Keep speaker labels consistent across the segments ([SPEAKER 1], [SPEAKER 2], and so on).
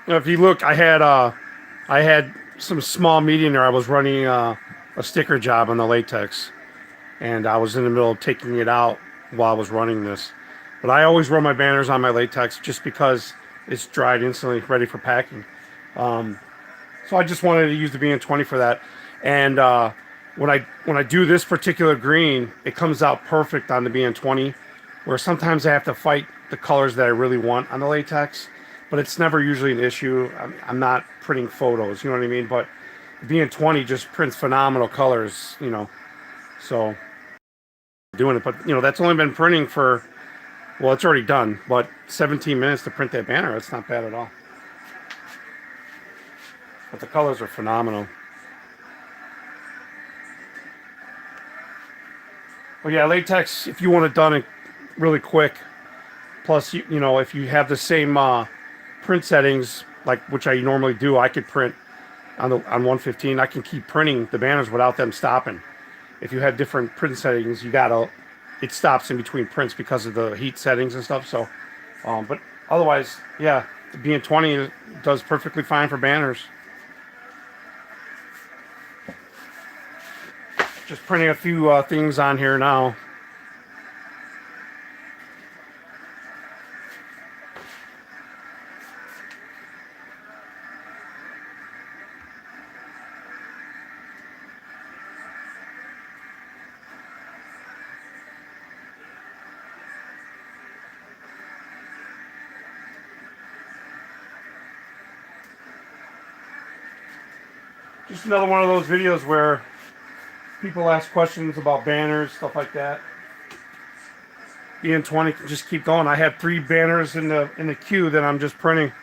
[SPEAKER 1] If you look, I had some small medium there. I was running a sticker job on the latex, and I was in the middle of taking it out while I was running this. But I always run my banners on my latex just because it's dried instantly, ready for packing. So I just wanted to use the bn20 for that. And when I do this particular green, it comes out perfect on the bn20. Where sometimes I have to fight the colors that I really want on the latex, but it's never usually an issue. I'm not printing photos, you know what I mean? But the bn20 just prints phenomenal colors, you know. So doing it, but you know that's only been printing for, well, it's already done, but 17 minutes to print that banner. It's not bad at all. But the colors are phenomenal. But yeah, latex, if you want it done really quick, plus you know if you have the same print settings like which I normally do, I could print on 115. I can keep printing the banners without them stopping. If you have different print settings, it stops in between prints because of the heat settings and stuff. So, but otherwise, yeah, the bn20 does perfectly fine for banners. Just printing a few things on here now. Just another one of those videos where people ask questions about banners, stuff like that. bn20 can just keep going. I have 3 banners in the queue that I'm just printing,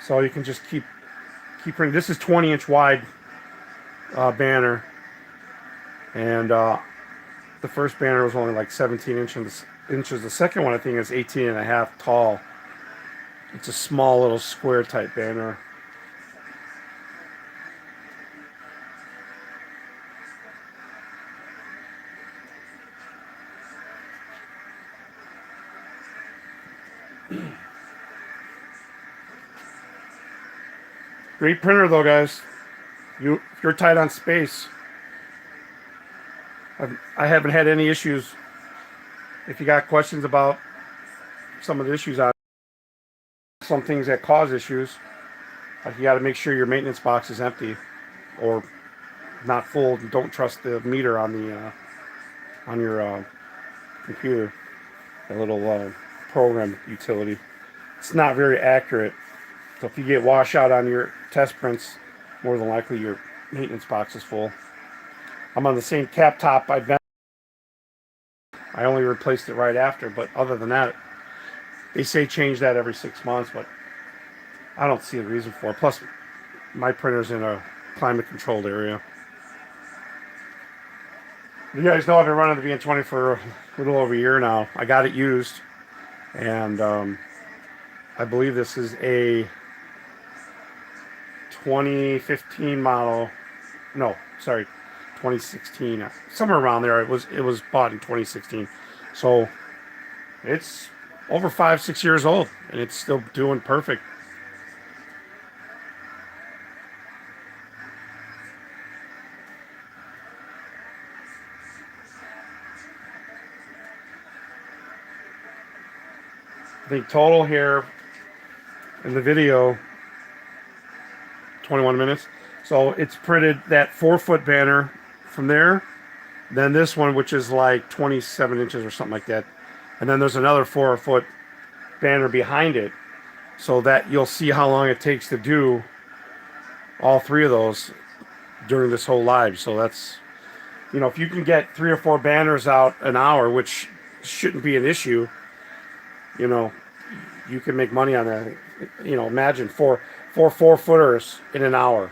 [SPEAKER 1] so you can just keep printing. This is 20-inch wide banner, and the first banner was only like 17 inches. The second one I think is 18 and a half tall. It's a small little square type banner. Great printer though, guys. If you're tight on space, I haven't had any issues. If you got questions about some of the issues on some things that cause issues, like you got to make sure your maintenance box is empty or not full. Don't trust the meter on the on your computer. A little program utility. It's not very accurate. So if you get washout on your test prints, more than likely your maintenance box is full. I'm on the same cap top I've been. I only replaced it right after, but other than that, they say change that every 6 months, but I don't see a reason for it. Plus, my printer's in a climate-controlled area. You guys know I've been running the bn20 for a little over a year now. I got it used, and I believe this is a 2015 model. No, sorry, 2016. Somewhere around there. It was bought in 2016. So it's over 5-6 years old, and it's still doing perfect. I think total here in the video 21 minutes. So it's printed that 4-foot banner from there, then this one which is like 27 inches or something like that, and then there's another 4-foot banner behind it, so that you'll see how long it takes to do all 3 of those during this whole live. So that's, you know, if you can get 3 or 4 banners out an hour, which shouldn't be an issue, you know, you can make money on that. You know, imagine four 4-footers in an hour.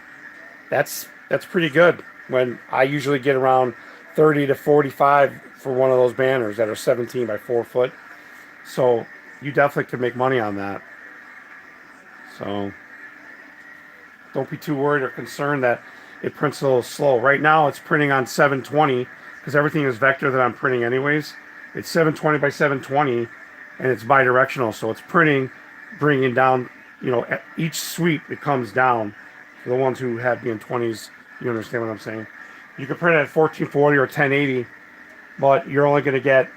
[SPEAKER 1] That's pretty good. When I usually get around 30 to 45 for one of those banners that are 17 by 4 foot. So you definitely can make money on that. So don't be too worried or concerned that it prints a little slow. Right now it's printing on 720 because everything is vector that I'm printing anyways. It's 720 by 720 and it's bidirectional, so it's printing, bringing down you know, at each sweep it comes down. For the ones who have bn20s, you understand what I'm saying. You can print at 1440 or 1080, but you're only going to get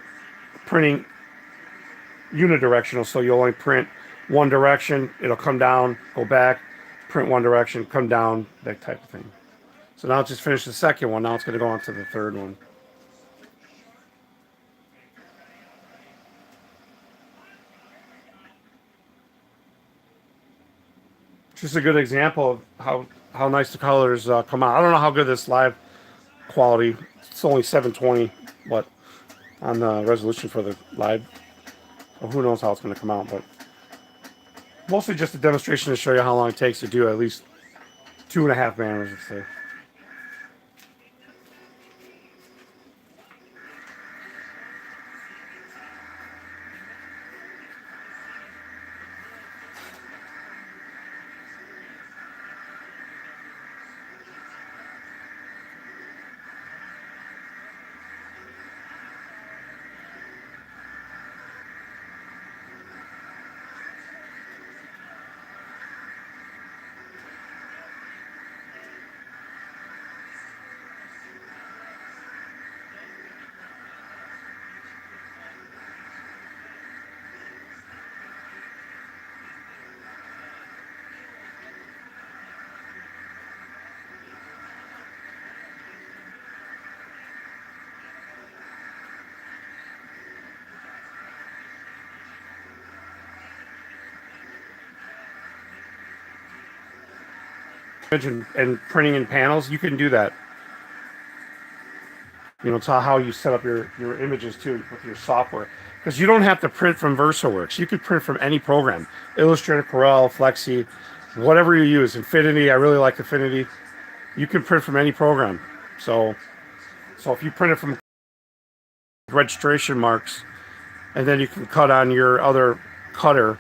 [SPEAKER 1] printing unidirectional, so you'll only print one direction, it'll come down, go back, print one direction, come down, that type of thing. So now it's just finished the second one, now it's going to go on to the third one. Just a good example of how nice the colors come out. I don't know how good this live quality, it's only 720, but on the resolution for the live, so who knows how it's going to come out, but mostly just a demonstration to show you how long it takes to do at least 2.5 banners, let's say. And printing in panels, you can do that. You know, it's how you set up your images too with your software. Because you don't have to print from VersaWorks. You could print from any program. Illustrator, Corel, Flexi, whatever you use. Infinity, I really like Infinity. You can print from any program. So if you print it from registration marks, and then you can cut on your other cutter,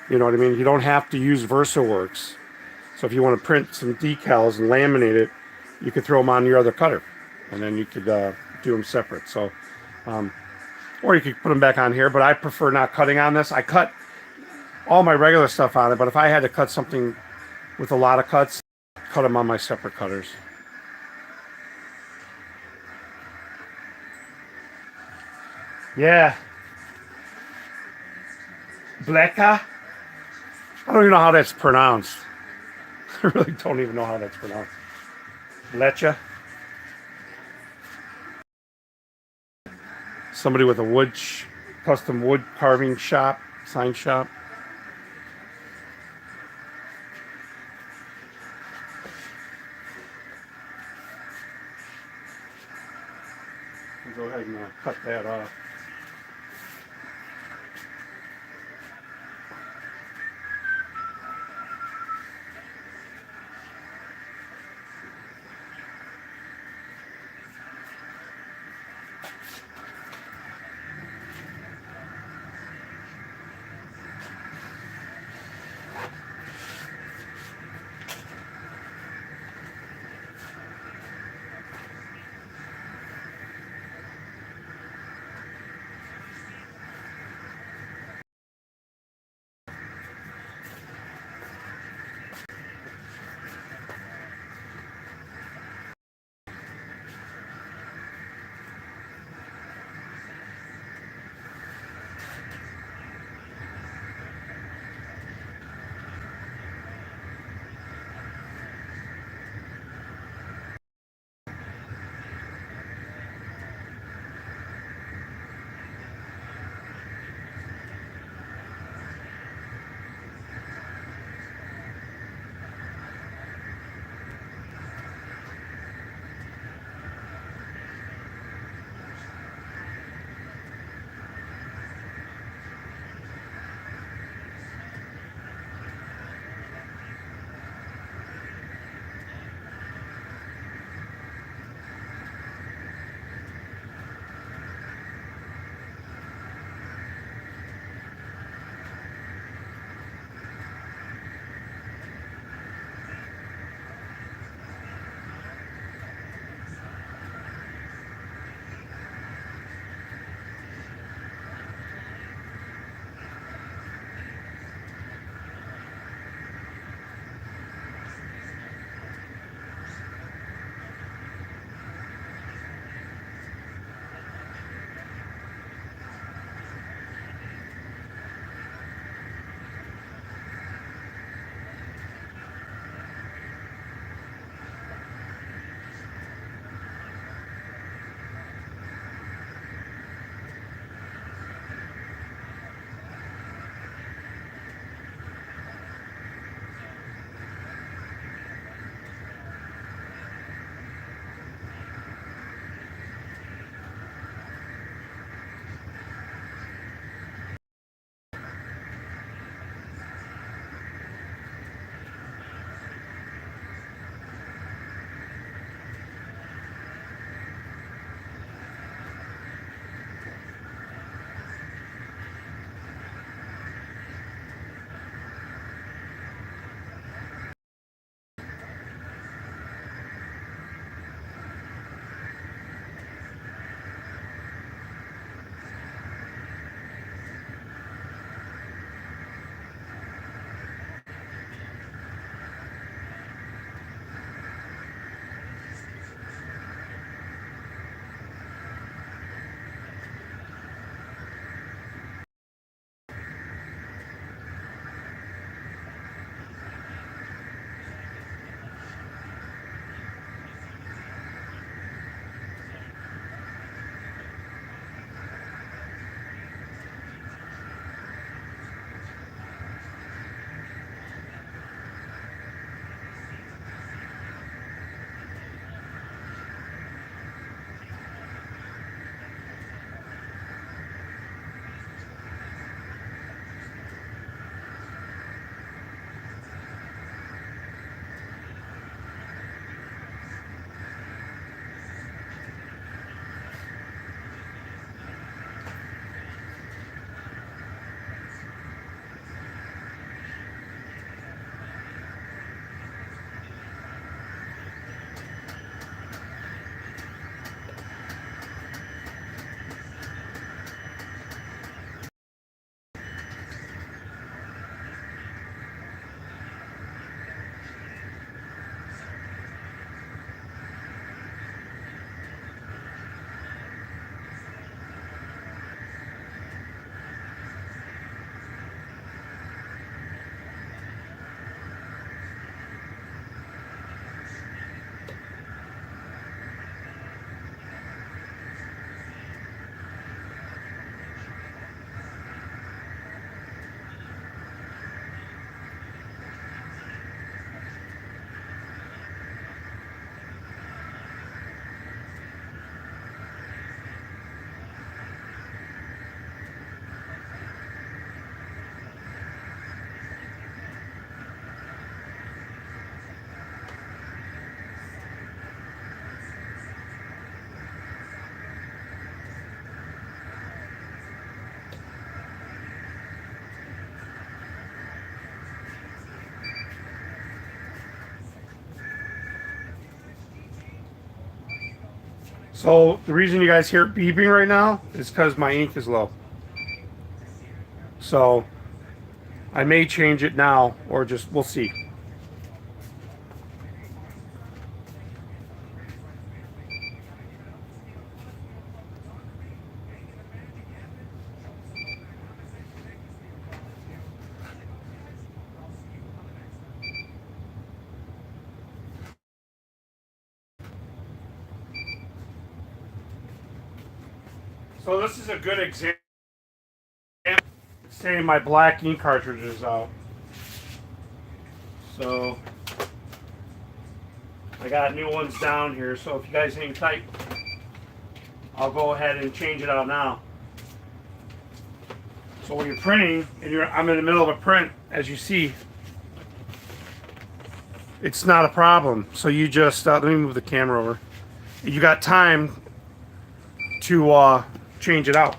[SPEAKER 1] you know what I mean? You don't have to use VersaWorks. So if you want to print some decals and laminate it, you could throw them on your other cutter, and then you could do them separate. So, or you could put them back on here, but I prefer not cutting on this. I cut all my regular stuff on it, but if I had to cut something with a lot of cuts, cut them on my separate cutters. Yeah. Bleka? I don't even know how that's pronounced. I really don't even know how that's pronounced. Lecha. Somebody with a custom wood carving shop, sign shop. I'll go ahead and cut that off. So the reason you guys hear it beeping right now is because my ink is low. So I may change it now, or just, we'll see. So this is a good example. Say my black ink cartridge is out. So I got new ones down here. So if you guys hang tight, I'll go ahead and change it out now. So when you're printing, and I'm in the middle of a print, as you see, it's not a problem. So you just, let me move the camera over. You got time to change it out.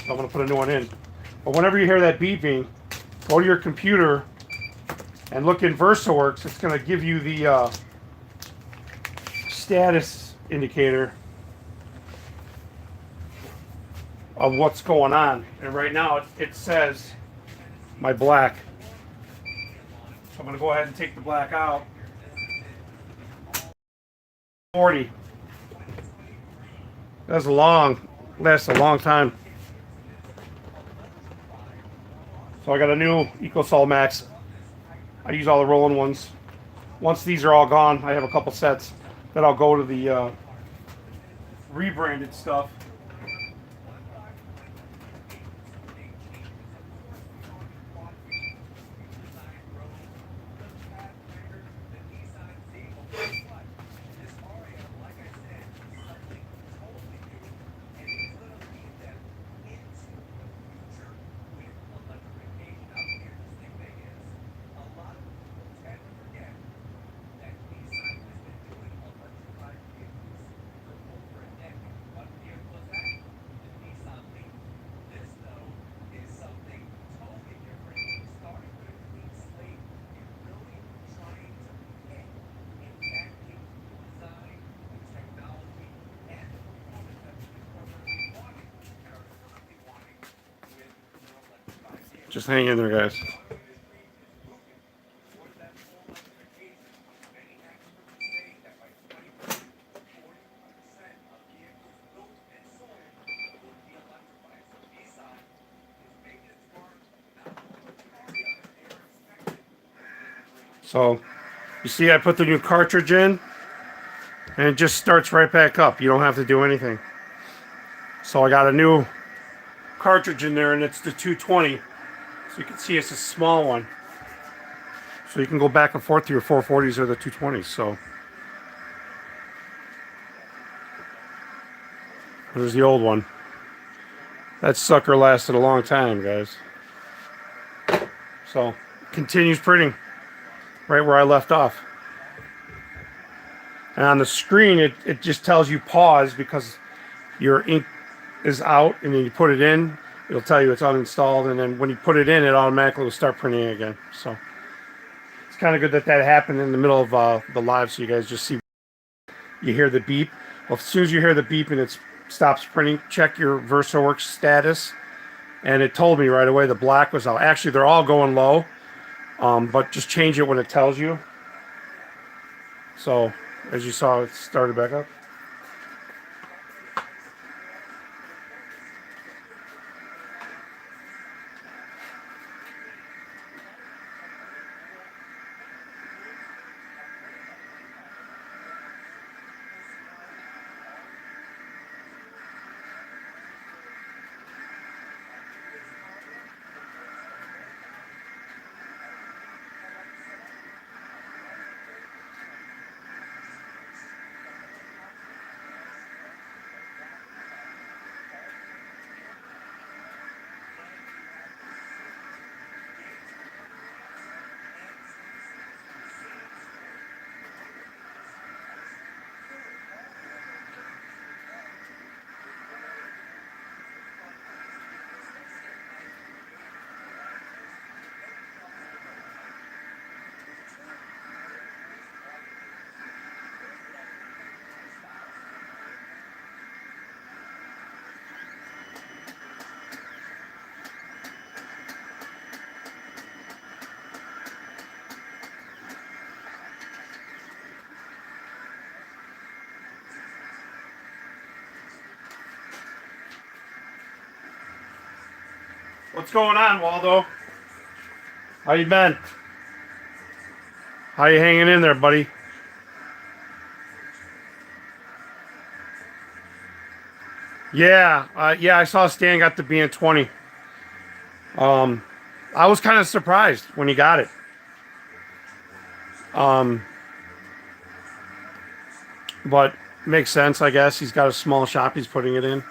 [SPEAKER 1] So I'm going to put a new one in. But whenever you hear that beeping, go to your computer and look in VersaWorks. It's going to give you the status indicator of what's going on. And right now it says my black. So I'm going to go ahead and take the black out. 40. That's lasts a long time. So I got a new EcoSol Max. I use all the Roland ones. Once these are all gone, I have a couple sets. Then I'll go to the rebranded stuff. Just hang in there, guys. So, you see I put the new cartridge in, and it just starts right back up. You don't have to do anything. So I got a new cartridge in there, and it's the 220. So you can see it's a small one. So you can go back and forth to your 440s or the 220s. So there's the old one. That sucker lasted a long time, guys. So continues printing right where I left off. And on the screen, it just tells you pause because your ink is out, and then you put it in, it'll tell you it's uninstalled, and then when you put it in, it automatically will start printing again. So it's kind of good that happened in the middle of the live, so you guys just see. You hear the beep. Well, as soon as you hear the beep and it stops printing, check your VersaWorks status, and it told me right away the black was out. Actually, they're all going low, but just change it when it tells you. So as you saw, it started back up. What's going on, Waldo? How you been? How you hanging in there, buddy? Yeah, yeah. I saw Stan got the bn20. Um, I was kind of surprised when he got it. Um, but makes sense, I guess. He's got a small shop. He's putting it in.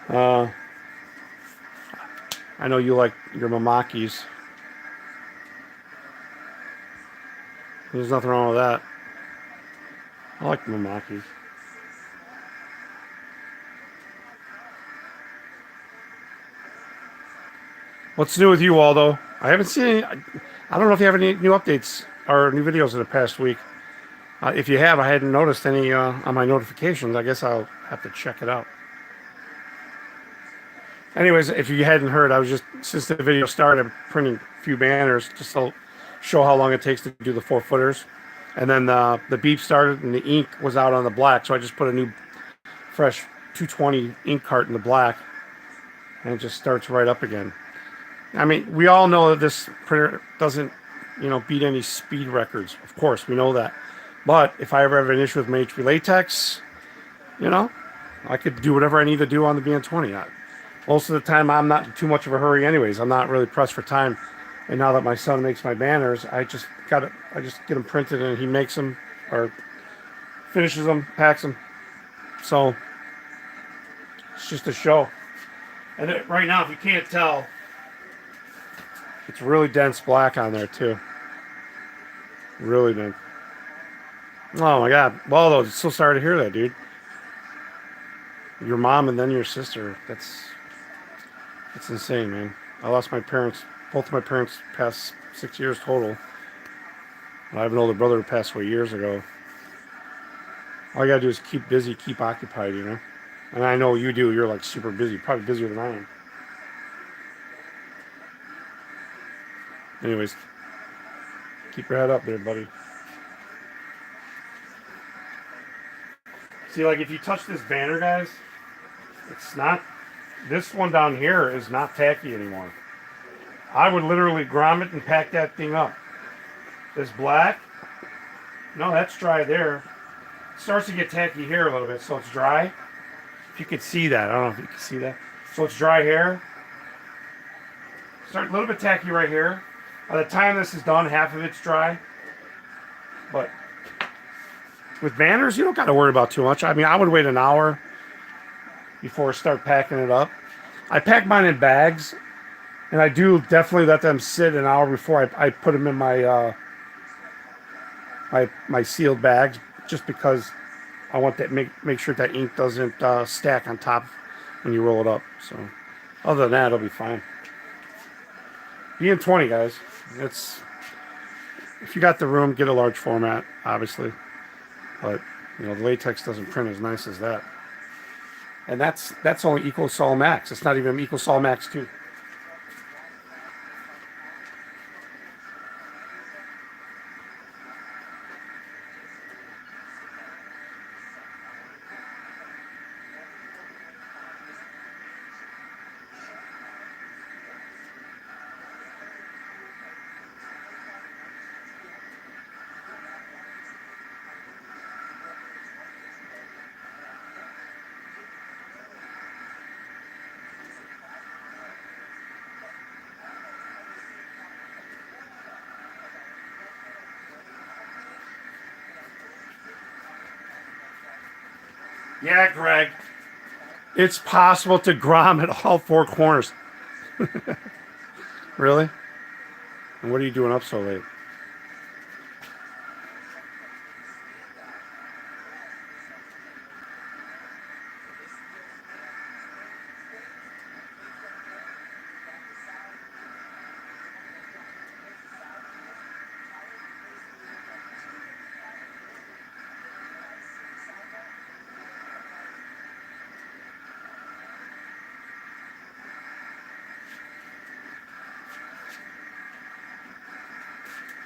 [SPEAKER 1] Uh, I know you like your Mamakis. There's nothing wrong with that. I like the Mamakis. What's new with you, Waldo? I haven't seen any. I don't know if you have any new updates or new videos in the past week. If you have, I hadn't noticed any on my notifications. I guess I'll have to check it out. Anyways, if you hadn't heard, I was just, since the video started, printing a few banners just to show how long it takes to do the 4-footers. And then the beep started and the ink was out on the black. So I just put a new, fresh 220 ink cart in the black. And it just starts right up again. I mean, we all know that this printer doesn't, beat any speed records. Of course, we know that. But if I ever have an issue with my HP Latex, I could do whatever I need to do on the bn20. Most of the time, I'm not in too much of a hurry anyways. I'm not really pressed for time. And now that my son makes my banners, I just get them printed and he makes them or finishes them, packs them. So it's just a show. And right now, if you can't tell, it's really dense black on there too. Really dense. Oh my God. Well, I'm so sorry to hear that, dude. Your mom and then your sister. That's insane, man. I lost my parents. Both of my parents passed 6 years total. I have an older brother who passed away years ago. All you gotta do is keep busy, keep occupied, And I know you do. You're like super busy, probably busier than I am. Anyways, keep your head up there, buddy. See, like if you touch this banner, guys, it's not, this one down here is not tacky anymore. I would literally grommet and pack that thing up. This black, no, that's dry there. It starts to get tacky here a little bit, so it's dry. If you could see that, I don't know if you can see that. So it's dry here. Start a little bit tacky right here. By the time this is done, half of it's dry. But with banners, you don't got to worry about too much. I mean, I would wait an hour before I start packing it up. I pack mine in bags, and I do definitely let them sit an hour before I put them in my my sealed bags, just because I want that make sure that ink doesn't stack on top when you roll it up. So other than that, it'll be fine. bn20, guys. It's, if you got the room, get a large format, obviously. But the latex doesn't print as nice as that. And that's only Ecosol Max. It's not even Ecosol Max 2. Yeah, Greg. It's possible to grommet all 4 corners. Really? And what are you doing up so late?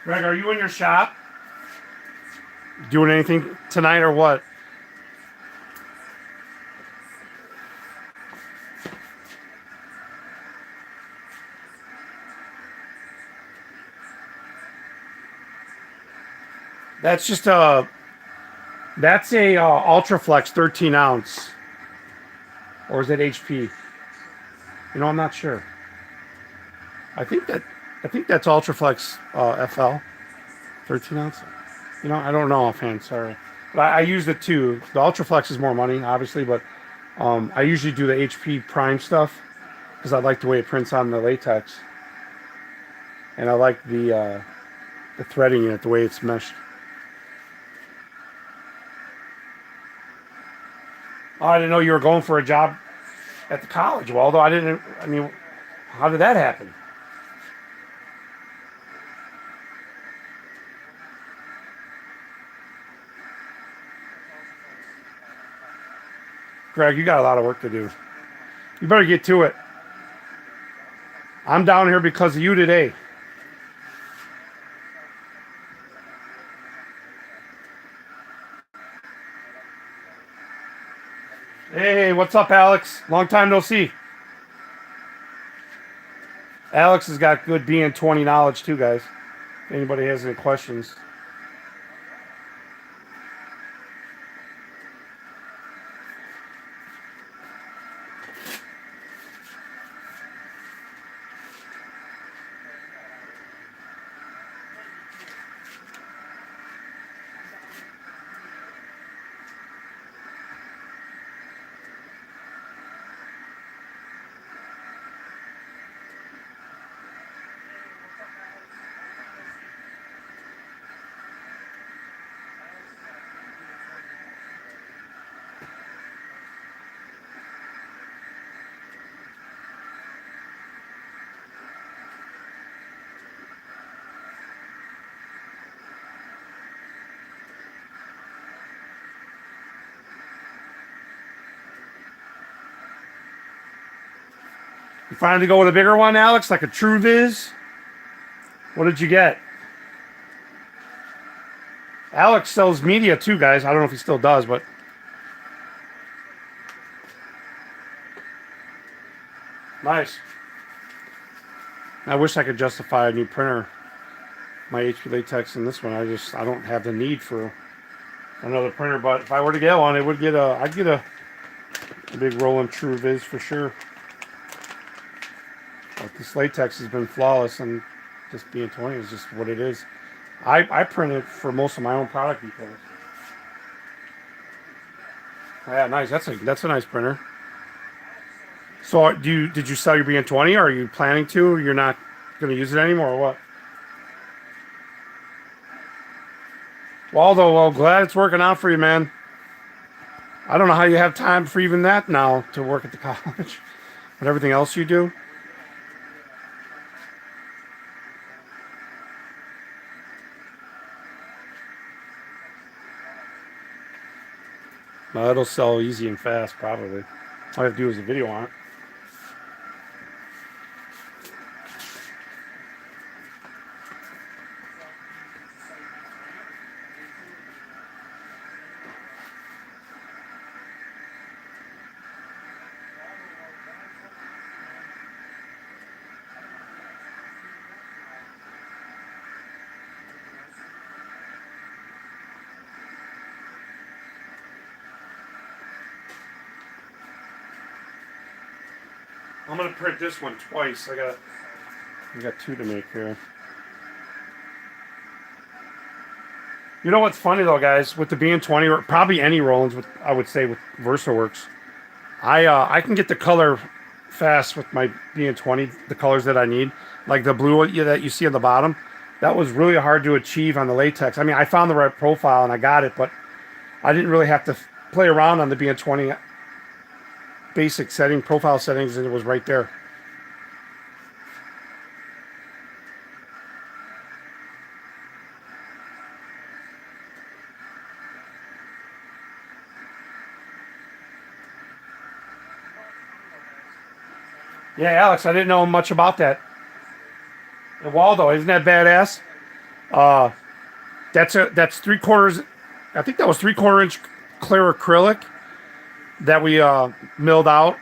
[SPEAKER 1] Greg, are you in your shop? Doing anything tonight or what? That's just a Ultraflex 13 ounce, or is it HP? You know, I'm not sure. I think that's Ultraflex FL 13 ounce. You know, I don't know offhand. Sorry, but I use it too. The Ultraflex is more money, obviously, but I usually do the HP Prime stuff because I like the way it prints on the latex, and I like the threading in it, the way it's meshed. Oh, I didn't know you were going for a job at the college, Waldo. I didn't. I mean, how did that happen? Greg, you got a lot of work to do. You better get to it. I'm down here because of you today. Hey, what's up, Alex? Long time no see. Alex has got good bn20 knowledge too, guys. If anybody has any questions. You finally go with a bigger one, Alex, like a True Viz? What did you get? Alex sells media too, guys. I don't know if he still does, but nice. I wish I could justify a new printer. My HP Latex and this one, I don't have the need for another printer. But if I were to get one, I'd get a big Roland True Viz for sure. But this latex has been flawless, and just bn20 is just what it is. I print it for most of my own product details. Yeah, nice. That's a nice printer. So did you sell your bn20? Or are you planning to? You're not going to use it anymore, or what? Waldo, well, glad it's working out for you, man. I don't know how you have time for even that now to work at the college, but everything else you do. Well, it'll sell easy and fast, probably. All I have to do is a video on it. I'm gonna print this one twice. I got two to make here. You know what's funny though, guys? With the bn20 or probably any Rolands, I would say with VersaWorks, I can get the color fast with my bn20. The colors that I need, like the blue that you see on the bottom, that was really hard to achieve on the latex. I mean, I found the right profile and I got it, but I didn't really have to play around on the bn20 basic profile settings, and it was right there. Yeah, Alex, I didn't know much about that. And Waldo, isn't that badass? That's 3/4. I think that was 3/4 inch clear acrylic that we milled out,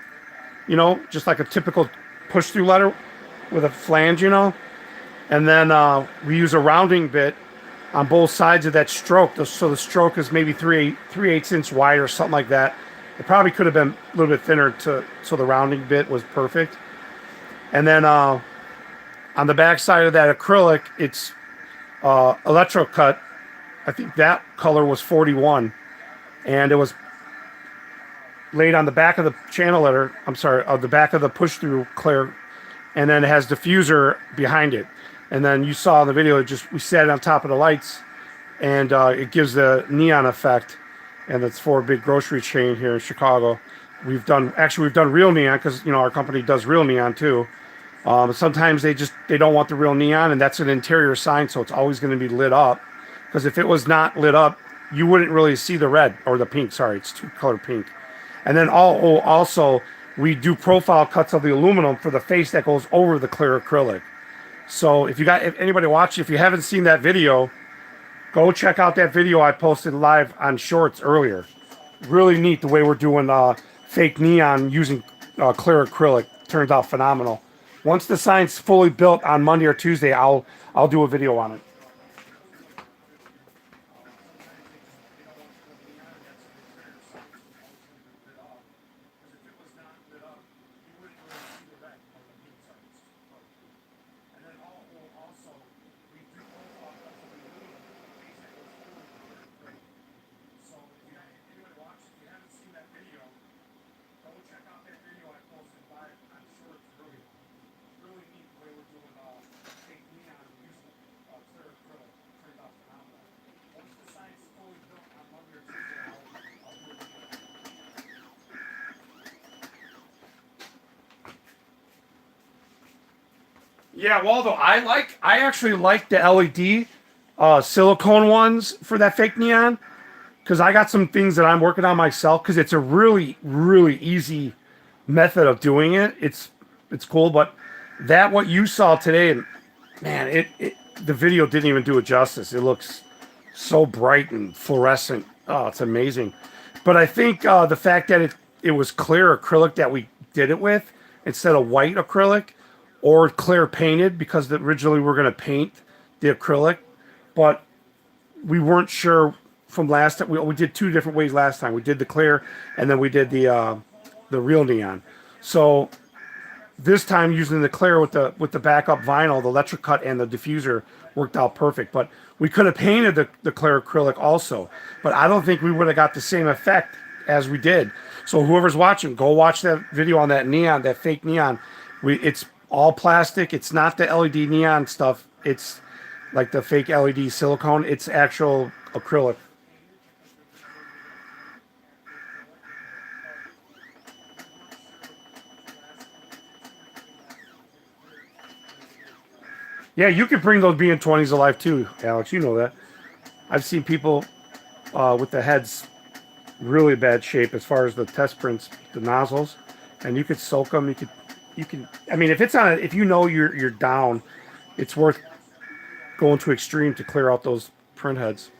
[SPEAKER 1] you know, just like a typical push-through letter with a flange, you know. And then we use a rounding bit on both sides of that stroke. So the stroke is maybe 3/8 inch wide or something like that. It probably could have been a little bit thinner so the rounding bit was perfect. And then on the back side of that acrylic, it's electro cut. I think that color was 41, and it was laid on the back of the channel letter. I'm sorry, on the back of the push through clear, and then it has diffuser behind it. And then you saw in the video, we set it on top of the lights, and it gives the neon effect. And it's for a big grocery chain here in Chicago. We've done real neon because our company does real neon too. Sometimes they don't want the real neon, and that's an interior sign, so it's always going to be lit up. Because if it was not lit up, you wouldn't really see the red or the pink. Sorry, it's two-color pink. And then also we do profile cuts of the aluminum for the face that goes over the clear acrylic. So if anybody watching, if you haven't seen that video, go check out that video I posted live on Shorts earlier. Really neat the way we're doing fake neon using clear acrylic. Turns out phenomenal. Once the sign's fully built on Monday or Tuesday, I'll do a video on it. Yeah, Waldo, I actually like the LED silicone ones for that fake neon, because I got some things that I'm working on myself, because it's a really, really easy method of doing it. It's cool, but what you saw today, man, the video didn't even do it justice. It looks so bright and fluorescent. Oh, it's amazing. But I think the fact that it was clear acrylic that we did it with instead of white acrylic or clear painted, because originally we were going to paint the acrylic, but we weren't sure from last time. We did two different ways last time. We did the clear, and then we did the real neon. So this time using the clear with the backup vinyl, the electric cut and the diffuser worked out perfect. But we could have painted the clear acrylic also, but I don't think we would have got the same effect as we did. So whoever's watching, go watch that video on that neon, that fake neon. It's all plastic. It's not the LED neon stuff. It's like the fake LED silicone. It's actual acrylic. Yeah, you could bring those bn20s alive too, Alex. You know that. I've seen people with the heads really bad shape as far as the test prints, the nozzles, and you could soak them. You can. I mean, if you know you're down, it's worth going to extreme to clear out those print heads,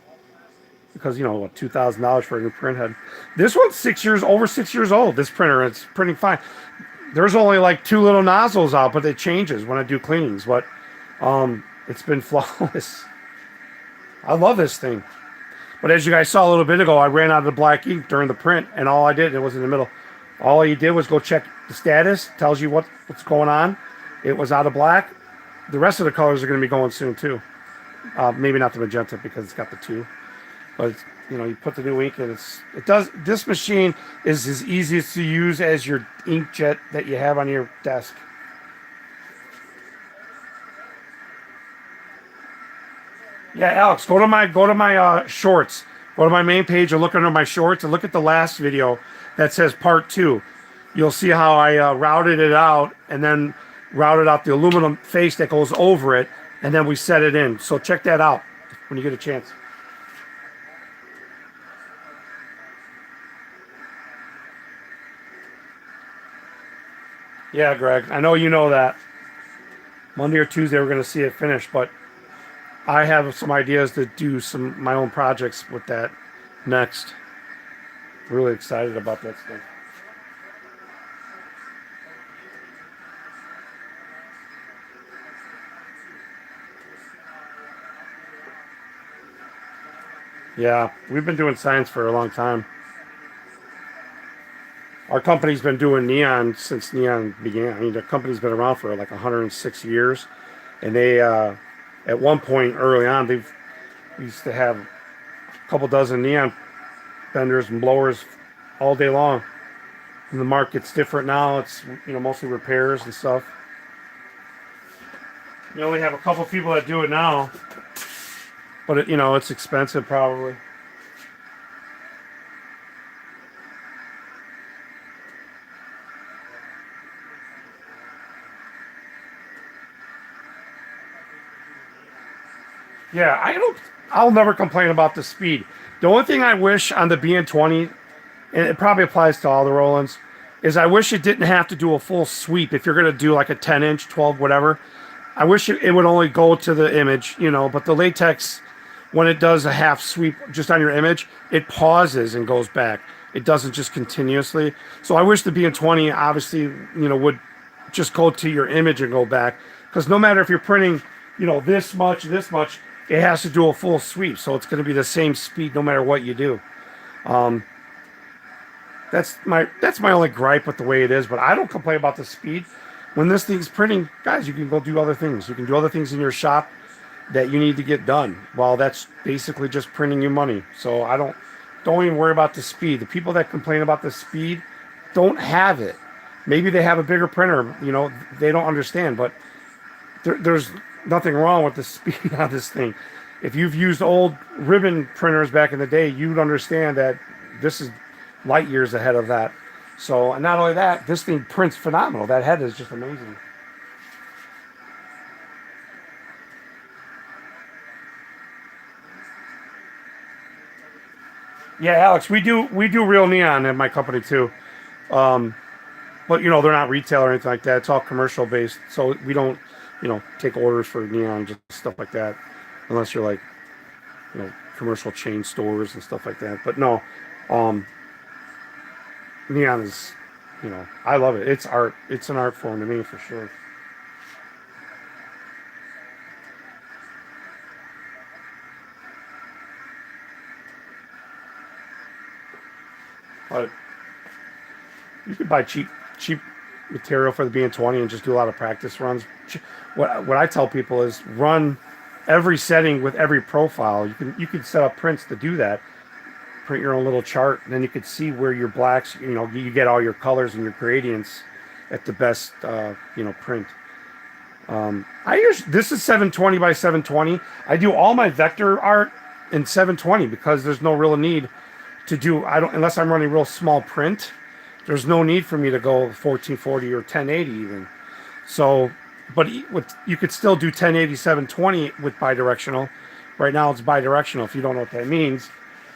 [SPEAKER 1] because what, $2,000 for a new print head. This one's over 6 years old. This printer, it's printing fine. There's only like two little nozzles out, but it changes when I do cleanings. But it's been flawless. I love this thing. But as you guys saw a little bit ago, I ran out of the black ink during the print, and all I did, it was in the middle, all you did was go check the status, tells you what's going on. It was out of black. The rest of the colors are going to be going soon too. Maybe not the magenta because it's got the two, but you put the new ink in. This machine is as easy to use as your inkjet that you have on your desk. Yeah, Alex, go to my shorts. Go to my main page and look under my shorts and look at the last video that says part 2. You'll see how I routed it out and then routed out the aluminum face that goes over it, and then we set it in. So check that out when you get a chance. Yeah, Greg, I know you know that. Monday or Tuesday we're going to see it finished, but I have some ideas to do my own projects with that next. Really excited about that stuff. Yeah, we've been doing science for a long time. Our company's been doing neon since neon began. I mean, the company's been around for like 106 years, and they, at one point early on, they used to have a couple dozen neon benders and blowers all day long. And the market's different now. It's mostly repairs and stuff. You only have a couple people that do it now, but it's expensive probably. Yeah, I'll never complain about the speed. The only thing I wish on the bn20, and it probably applies to all the Rolands, is I wish it didn't have to do a full sweep. If you're going to do like a 10 inch, 12, whatever, I wish it would only go to the image, but the latex, when it does a half sweep just on your image, it pauses and goes back. It doesn't just continuously. So I wish the bn20 obviously, would just go to your image and go back. Because no matter if you're printing, this much, it has to do a full sweep. So it's going to be the same speed no matter what you do. Um, that's my only gripe with the way it is, but I don't complain about the speed. When this thing's printing, guys, you can go do other things. You can do other things in your shop that you need to get done. Well, that's basically just printing you money. So I don't even worry about the speed. The people that complain about the speed don't have it. Maybe they have a bigger printer, they don't understand, but there's nothing wrong with the speed on this thing. If you've used old ribbon printers back in the day, you'd understand that this is light years ahead of that. So, and not only that, this thing prints phenomenal. That head is just amazing. Yeah, Alex, we do real neon at my company too. Um, but they're not retail or anything like that. It's all commercial based. So we don't, take orders for neon, just stuff like that, unless you're like, commercial chain stores and stuff like that. But no, um, neon is, I love it. It's art. It's an art form to me for sure. But you could buy cheap material for the bn20 and just do a lot of practice runs. What I tell people is run every setting with every profile. You can set up prints to do that. Print your own little chart, and then you could see where your blacks. You get all your colors and your gradients at the best. Print. This is 720 by 720. I do all my vector art in 720 because there's no real need to do. I don't unless I'm running real small print. There's no need for me to go 1440 or 1080 even. So, but you could still do 1080 720 with bidirectional. Right now it's bidirectional. If you don't know what that means,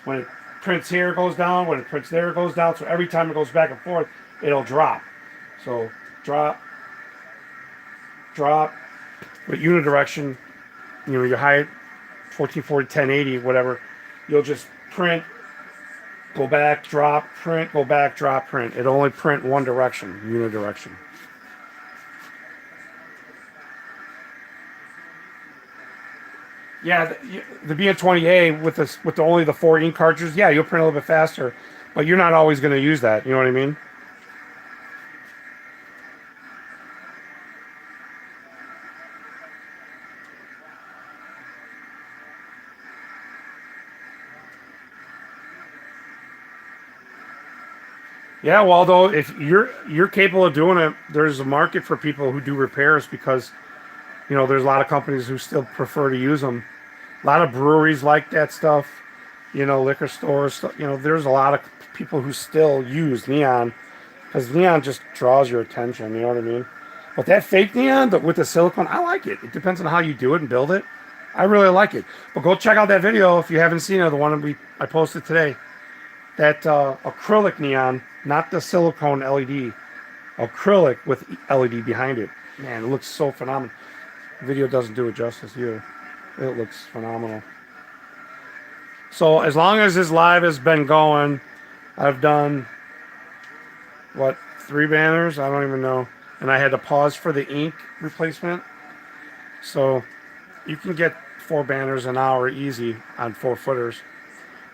[SPEAKER 1] when it prints here it goes down, when it prints there it goes down. So every time it goes back and forth, it'll drop. So drop, drop. With unidirection, your height 1440 1080 whatever, you'll just print, go back, drop, print, go back, drop, print. It'll only print one direction, unidirection. Yeah, the bn20A with only the four ink cartridges, yeah, you'll print a little bit faster, but you're not always going to use that. You know what I mean? Yeah, well, though, if you're capable of doing it, there's a market for people who do repairs because there's a lot of companies who still prefer to use them. A lot of breweries like that stuff. Liquor stores. There's a lot of people who still use neon because neon just draws your attention. You know what I mean? But that fake neon, with the silicone, I like it. It depends on how you do it and build it. I really like it. But go check out that video if you haven't seen it. The one I posted today. That acrylic neon, not the silicone LED, acrylic with LED behind it. Man, it looks so phenomenal. The video doesn't do it justice either. It looks phenomenal. So as long as this live has been going, I've done what, 3 banners? I don't even know. And I had to pause for the ink replacement. So you can get 4 banners an hour easy on 4 footers.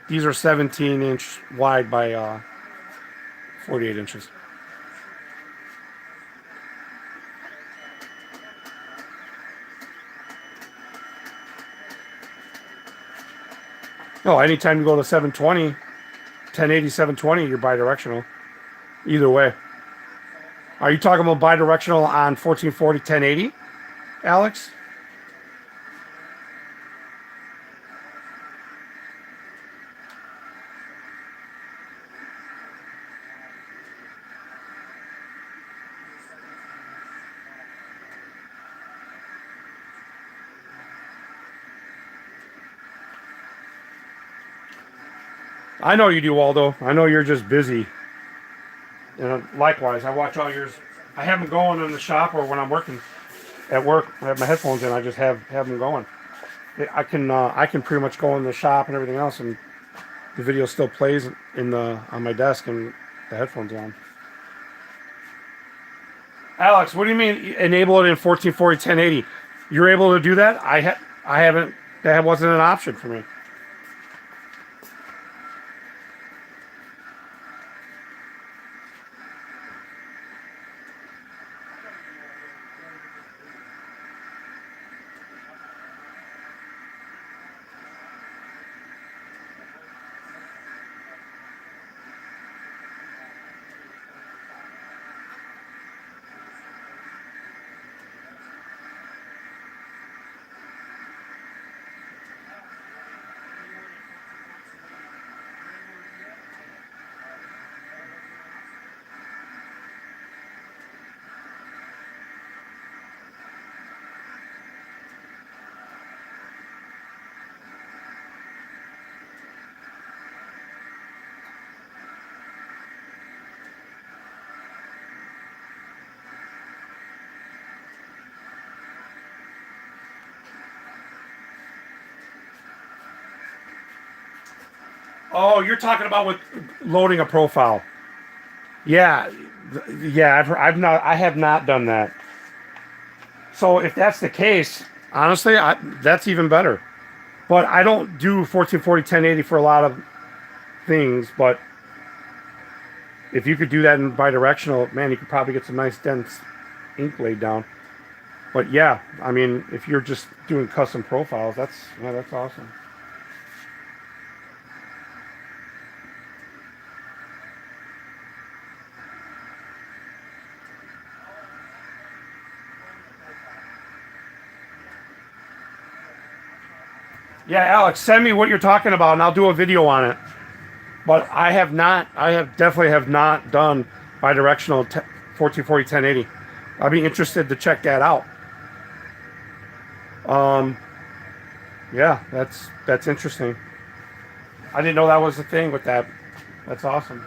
[SPEAKER 1] These are 17-inch wide by 48 inches. No, anytime you go to 720, 1080, 720, you're bidirectional. Either way. Are you talking about bidirectional on 1440, 1080, Alex? I know you do, Waldo. I know you're just busy. And likewise, I watch all yours. I have them going in the shop or when I'm working at work. I have my headphones in. I just have them going. I can pretty much go in the shop and everything else, and the video still plays on my desk and the headphones on. Alex, what do you mean enable it in 1440 1080? You're able to do that? I haven't. That wasn't an option for me. Oh, you're talking about with loading a profile. Yeah, yeah. I have not done that. So if that's the case, honestly, that's even better. But I don't do 1440 1080 for a lot of things. But if you could do that in bidirectional, man, you could probably get some nice dense ink laid down. But yeah, I mean, if you're just doing custom profiles, that's awesome. Yeah, Alex, send me what you're talking about, and I'll do a video on it. But I have not. I have definitely have not done bidirectional 1440 1080. I'll be interested to check that out. Um, yeah, that's interesting. I didn't know that was the thing with that. That's awesome.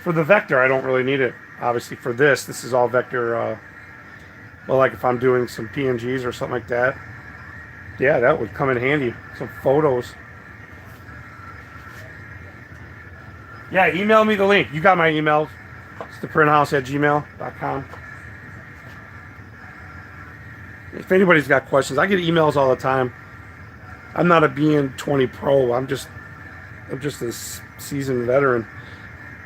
[SPEAKER 1] For the vector, I don't really need it. Obviously, for this is all vector. Well, like if I'm doing some PNGs or something like that, yeah, that would come in handy. Some photos. Yeah, email me the link. You got my email. It's theprinthouse@gmail.com. If anybody's got questions, I get emails all the time. I'm not a bn20 pro. I'm just a seasoned veteran.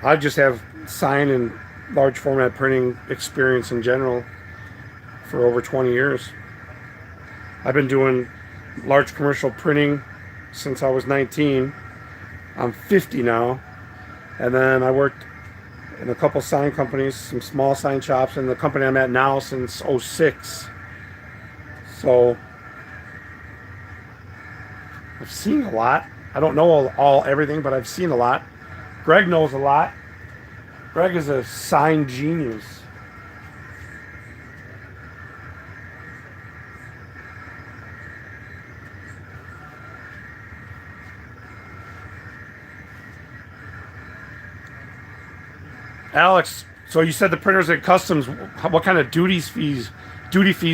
[SPEAKER 1] I just have sign and large format printing experience in general for over 20 years. I've been doing large commercial printing since I was 19. I'm 50 now. And then I worked in a couple sign companies, some small sign shops, and the company I'm at now since '06. So I've seen a lot. I don't know everything, but I've seen a lot. Greg knows a lot. Greg is a sign genius. Alex, so you said the printers at customs. What kind of duty fees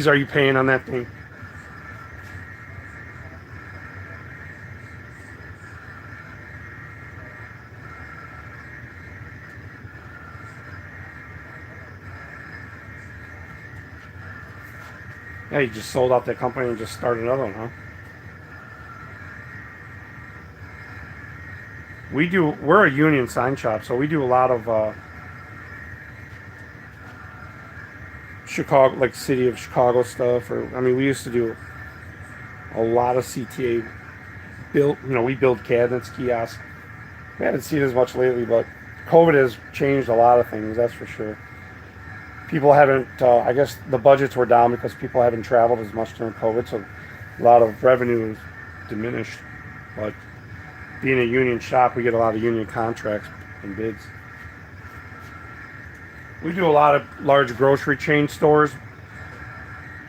[SPEAKER 1] are you paying on that thing? Yeah, you just sold out that company and just started another one, huh? We're a union sign shop, so we do a lot of Chicago, like city of Chicago stuff. Or I mean, we used to do a lot of CTA built. You know, we build cabinets, kiosks. We haven't seen as much lately, but COVID has changed a lot of things. That's for sure. People haven't. I guess the budgets were down because people haven't traveled as much during COVID, so a lot of revenue is diminished. But being a union shop, we get a lot of union contracts and bids. We do a lot of large grocery chain stores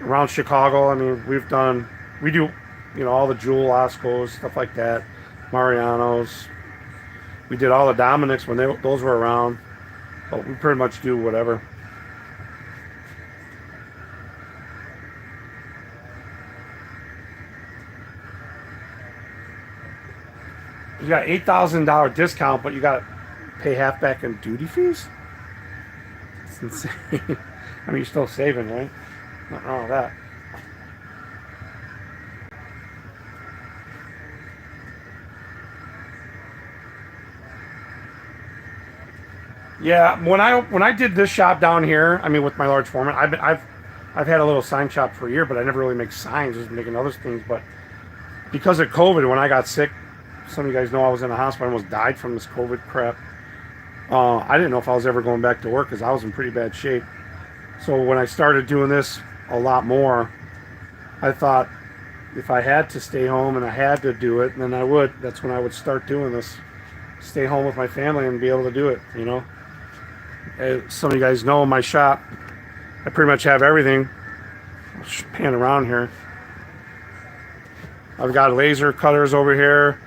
[SPEAKER 1] around Chicago. I mean, we do, you know, all the Jewel, Oscos, stuff like that, Mariano's. We did all the Dominics when those were around, but we pretty much do whatever. You got $8,000 discount, but you got to pay half back in duty fees. It's insane. I mean, you're still saving, right? Nothing wrong with that. Yeah, when I did this shop down here, I mean, with my large format, I've had a little sign shop for a year, but I never really make signs, just making other things. But because of COVID, when I got sick, some of you guys know I was in the hospital. I almost died from this COVID crap. I didn't know if I was ever going back to work because I was in pretty bad shape. So when I started doing this a lot more, I thought if I had to stay home and I had to do it, then I would. That's when I would start doing this. Stay home with my family and be able to do it, you know. As some of you guys know, in my shop, I pretty much have everything. I'll just pan around here. I've got laser cutters over here,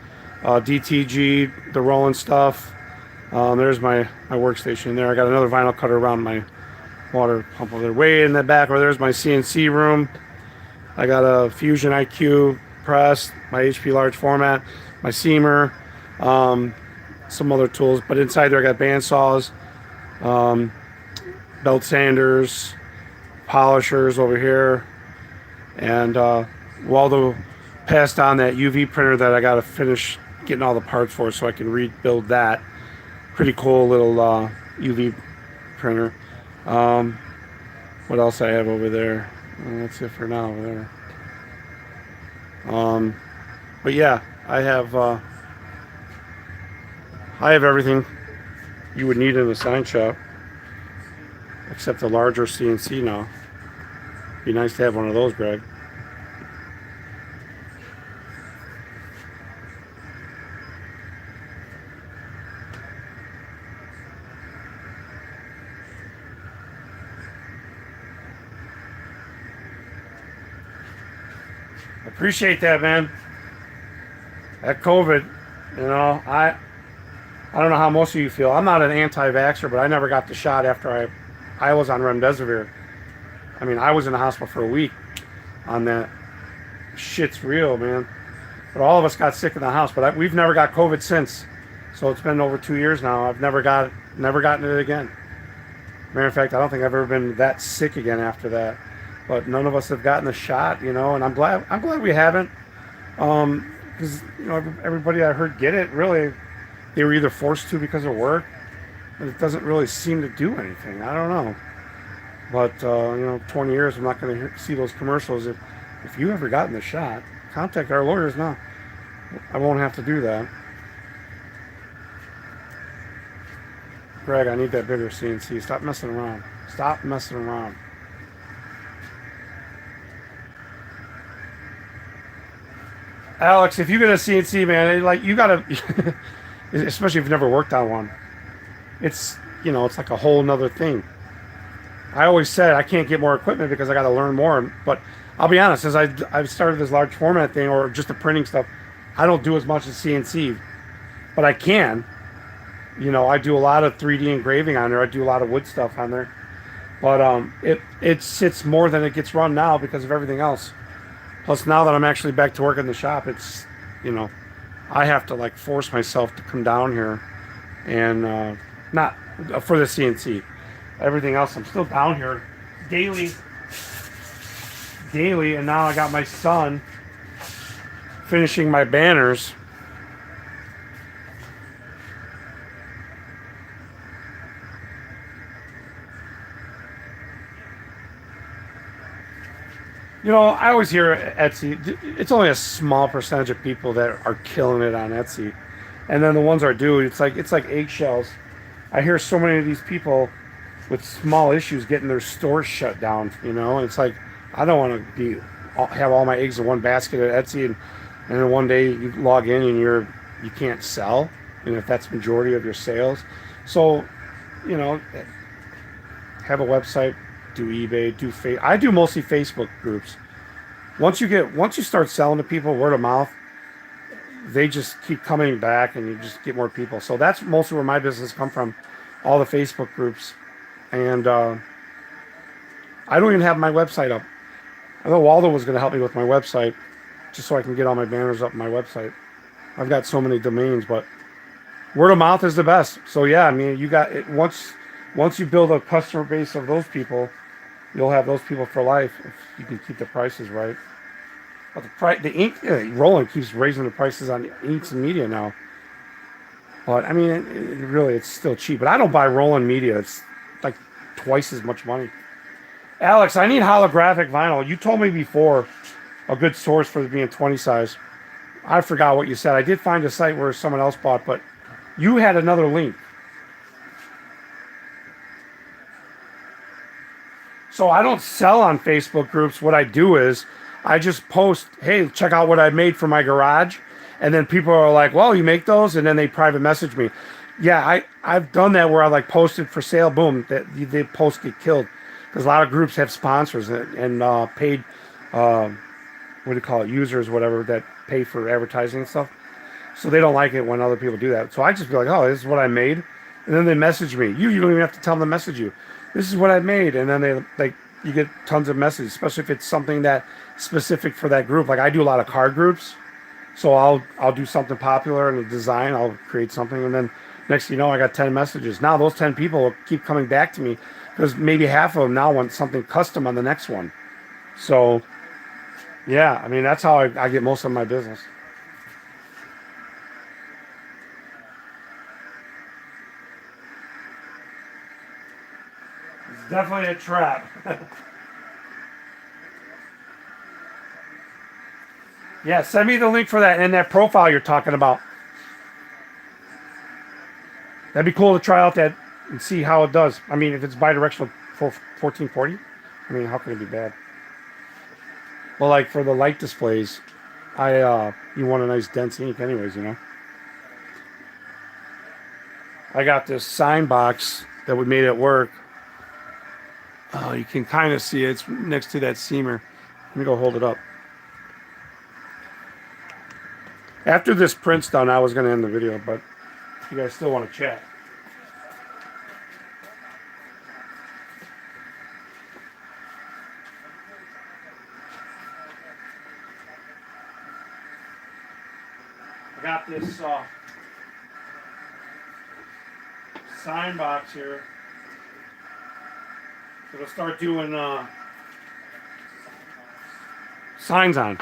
[SPEAKER 1] DTG, the Roland stuff. There's my workstation there. I got another vinyl cutter around my water pump over there. Way in the back, or there's my CNC room. I got a Fusion IQ press, my HP large format, my seamer, some other tools. But inside there I got bandsaws, belt sanders, polishers over here, and Waldo passed on that UV printer that I got to finish getting all the parts for so I can rebuild that. Pretty cool little UV printer. What else I have over there? That's it for now over there. But yeah, I have everything you would need in a sign shop, except a larger CNC now. Be nice to have one of those, Greg. Appreciate that, man. That COVID, you know, I don't know how most of you feel. I'm not an anti-vaxxer, but I never got the shot after I was on remdesivir. I mean, I was in the hospital for a week on that. Shit's real, man. But all of us got sick in the house. But we've never got COVID since. So it's been over 2 years now. I've never gotten it again. Matter of fact, I don't think I've ever been that sick again after that. But none of us have gotten the shot, you know, and I'm glad we haven't. Because you know, everybody I heard get it, really, they were either forced to because of work, but it doesn't really seem to do anything. I don't know. But you know, 20 years, I'm not going to see those commercials. If you ever gotten the shot, contact our lawyers now. I won't have to do that. Greg, I need that bigger CNC. Stop messing around. Stop messing around. Alex, if you get a CNC, man, like you gotta, especially if you've never worked on one, it's, you know, it's like a whole nother thing. I always said I can't get more equipment because I got to learn more. But I'll be honest, as I've started this large format thing or just the printing stuff, I don't do as much as CNC, but I can. You know, I do a lot of 3D engraving on there. I do a lot of wood stuff on there. But it sits more than it gets run now because of everything else. Plus, now that I'm actually back to work in the shop, it's, you know, I have to like force myself to come down here and not for the CNC. Everything else, I'm still down here daily daily, and now I got my son finishing my banners. You know, I always hear Etsy, it's only a small percentage of people that are killing it on Etsy. And then the ones that do, it's like eggshells. I hear so many of these people with small issues getting their stores shut down, you know? It's like, I don't want to have all my eggs in one basket at Etsy, and then one day you log in and you can't sell, and if that's majority of your sales. So, you know, have a website, do eBay, I do mostly Facebook groups. Once you start selling to people word of mouth, they just keep coming back, and you just get more people. So that's mostly where my business come from, all the Facebook groups. And I don't even have my website up. I know Waldo was going to help me with my website, just so I can get all my banners up on my website. I've got so many domains, but word of mouth is the best. So yeah, I mean, you got it. Once you build a customer base of those people, you'll have those people for life if you can keep the prices right. But the ink, Roland keeps raising the prices on inks and media now. But I mean, it's still cheap. But I don't buy Roland media. It's like twice as much money. Alex, I need holographic vinyl. You told me before a good source for the bn20 size. I forgot what you said. I did find a site where someone else bought, but you had another link. So I don't sell on Facebook groups. What I do is I just post, hey, check out what I made for my garage. And then people are like, well, you make those? And then they private message me. Yeah, I've done that where I like posted for sale, boom, the post get killed. Because a lot of groups have sponsors and paid, what do you call it, users, whatever, that pay for advertising and stuff. So they don't like it when other people do that. So I just be like, oh, this is what I made. And then they message me. You don't even have to tell them to message you. This is what I made. And then you get tons of messages, especially if it's something that specific for that group. Like I do a lot of card groups. So I'll do something popular in the design. I'll create something. And then next thing you know, I got 10 messages. Now those 10 people will keep coming back to me because maybe half of them now want something custom on the next one. So, yeah, I mean, that's how I get most of my business. It's definitely a trap. Yeah, send me the link for that and that profile you're talking about. That'd be cool to try out that and see how it does. I mean, if it's bidirectional for 1440, I mean, how can it be bad? Well, like for the light displays, you want a nice dense ink anyways, you know. I got this sign box that we made at work. Oh, you can kind of see it. It's next to that seamer. Let me go hold it up. After this print's done, I was going to end the video, but you guys still want to chat. I got this sign box here. It'll start doing signs on.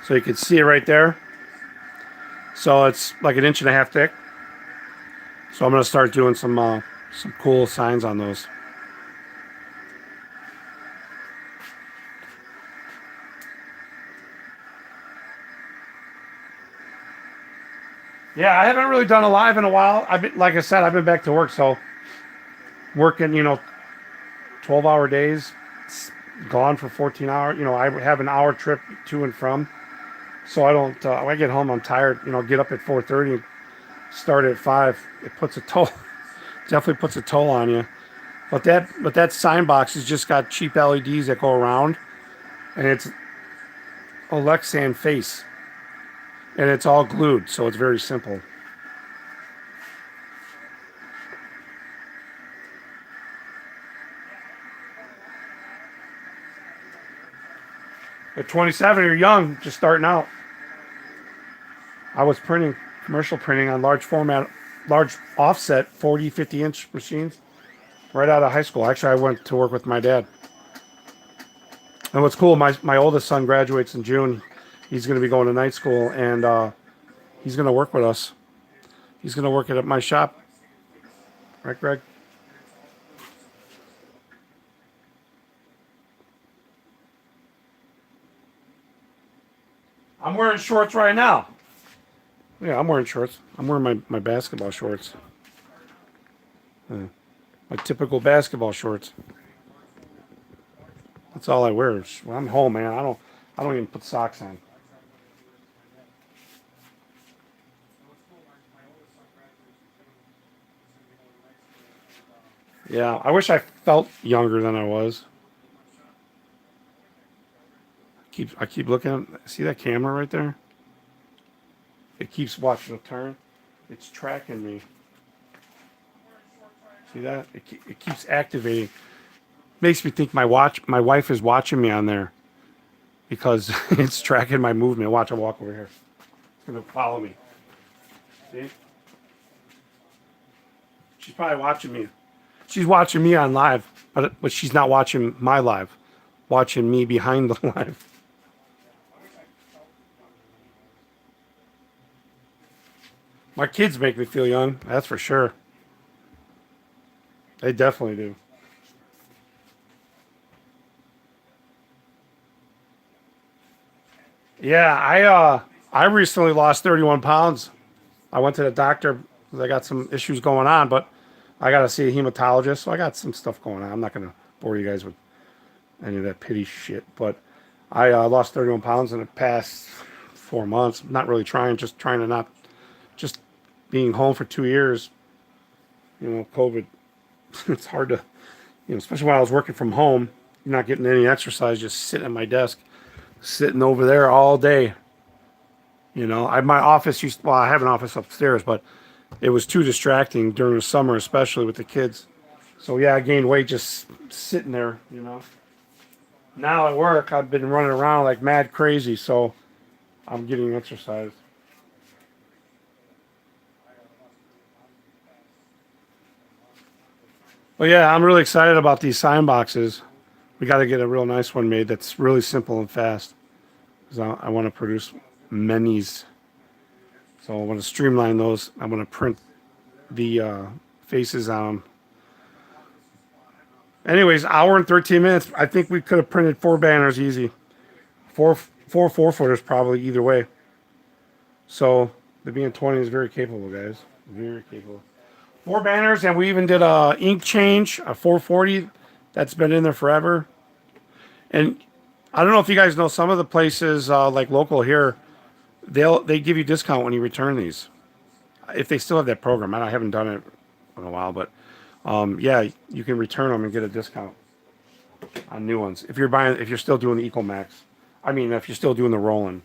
[SPEAKER 1] So you can see it right there. So it's like 1.5 inches thick. So I'm going to start doing some cool signs on those. Yeah, I haven't really done a live in a while. Like I said, I've been back to work, so working, 12-hour days, gone for 14 hours. I have an hour trip to and from. So I don't, when I get home, I'm tired, get up at 4:30, start at 5. It puts a toll, definitely puts a toll on you. But that sign box has just got cheap LEDs that go around, and it's a Lexan face. And it's all glued, so it's very simple. At 27, you're young, just starting out. I was printing, commercial printing on large format, large offset, 40, 50-inch machines right out of high school. Actually, I went to work with my dad. And what's cool, my oldest son graduates in June. He's going to be going to night school, and he's going to work with us. He's going to work at my shop. Right, Greg? I'm wearing shorts right now. Yeah, I'm wearing shorts. I'm wearing my basketball shorts. My typical basketball shorts. That's all I wear. When I'm home, man, I don't even put socks on. Yeah, I wish I felt younger than I was. I keep looking at, see that camera right there? It keeps watching a turn. It's tracking me. See that? It keeps activating. Makes me think my wife is watching me on there because it's tracking my movement. Watch, I walk over here. It's gonna follow me. See? She's probably watching me. She's watching me on live, but she's not watching my live. Watching me behind the live. My kids make me feel young, that's for sure. They definitely do. Yeah, I recently lost 31 pounds. I went to the doctor because I got some issues going on, but I got to see a hematologist, so I got some stuff going on. I'm not going to bore you guys with any of that pity shit, but I lost 31 pounds in the past 4 months. Not really trying, just trying to not, just being home for 2 years. You know, COVID. It's hard to, especially when I was working from home, you're not getting any exercise, just sitting at my desk, sitting over there all day. My office well, I have an office upstairs, but it was too distracting during the summer, especially with the kids. So yeah, I gained weight just sitting there. Now at work, I've been running around like mad crazy, so I'm getting exercise. But yeah, I'm really excited about these sign boxes. We got to get a real nice one made that's really simple and fast. Because I want to produce minis. So I want to streamline those. I want to print the faces on them. Anyways, hour and 13 minutes. I think we could have printed 4 banners easy. Four footers probably either way. So the bn20 is very capable, guys. Very capable. 4 banners, and we even did a ink change, a 440 that's been in there forever. And I don't know if you guys know, some of the places like local here, they give you discount when you return these, if they still have that program. I haven't done it in a while, but yeah, you can return them and get a discount on new ones if you're still doing the Ecomax. I mean, if you're still doing the Roland.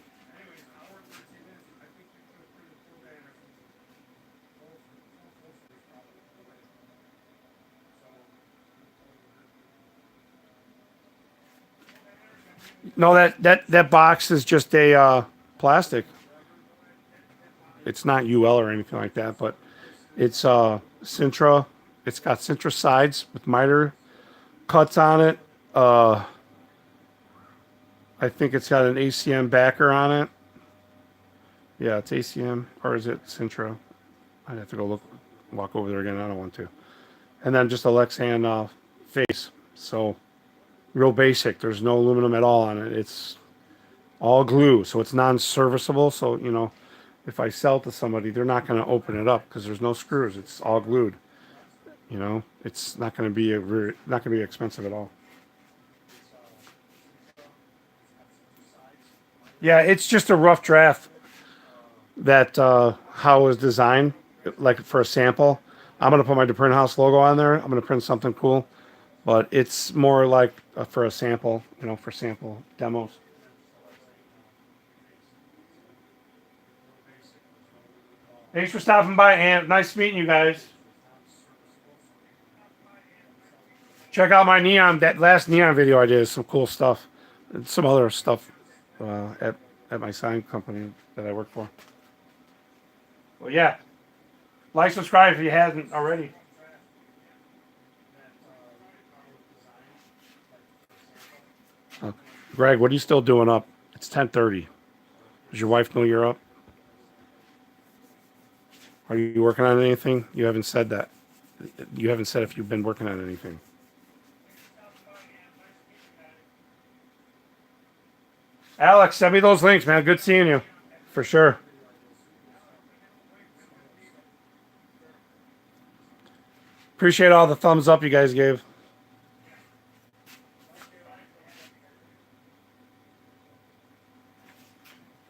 [SPEAKER 1] No, that box is just a plastic. It's not UL or anything like that, but it's Sintra. It's got Sintra sides with miter cuts on it. I think it's got an ACM backer on it. Yeah, it's ACM, or is it Sintra? I'd have to walk over there again. I don't want to. And then just a Lexan face. So real basic. There's no aluminum at all on it. It's all glue, so it's non-serviceable. So if I sell it to somebody, they're not going to open it up because there's no screws. It's all glued. It's not going to be not going to be expensive at all. Yeah, it's just a rough draft that how it was designed, like for a sample. I'm gonna put my print house logo on there. I'm gonna print something cool, but it's more like for a sample, for sample demos. Thanks for stopping by, Ant. Nice meeting you guys. Check out my neon. That last neon video I did is some cool stuff, and some other stuff at my sign company that I work for. Well, yeah. Like, subscribe if you haven't already. Greg, what are you still doing up? It's 10:30. Does your wife know you're up? Are you working on anything? You haven't said that. You haven't said if you've been working on anything. Alex, send me those links, man. Good seeing you. For sure. Appreciate all the thumbs up you guys gave.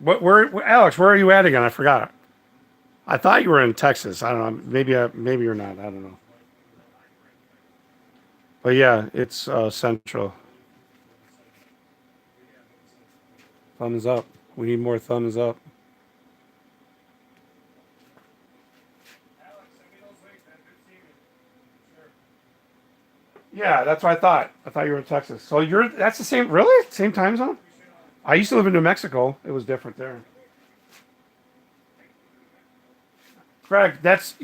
[SPEAKER 1] Alex, where are you at again? I forgot. I thought you were in Texas. I don't know. Maybe you're not. I don't know. But yeah, it's central. Thumbs up. We need more thumbs up. Yeah, that's what I thought. I thought you were in Texas. So that's the same, really? Same time zone? I used to live in New Mexico. It was different there. Greg, that's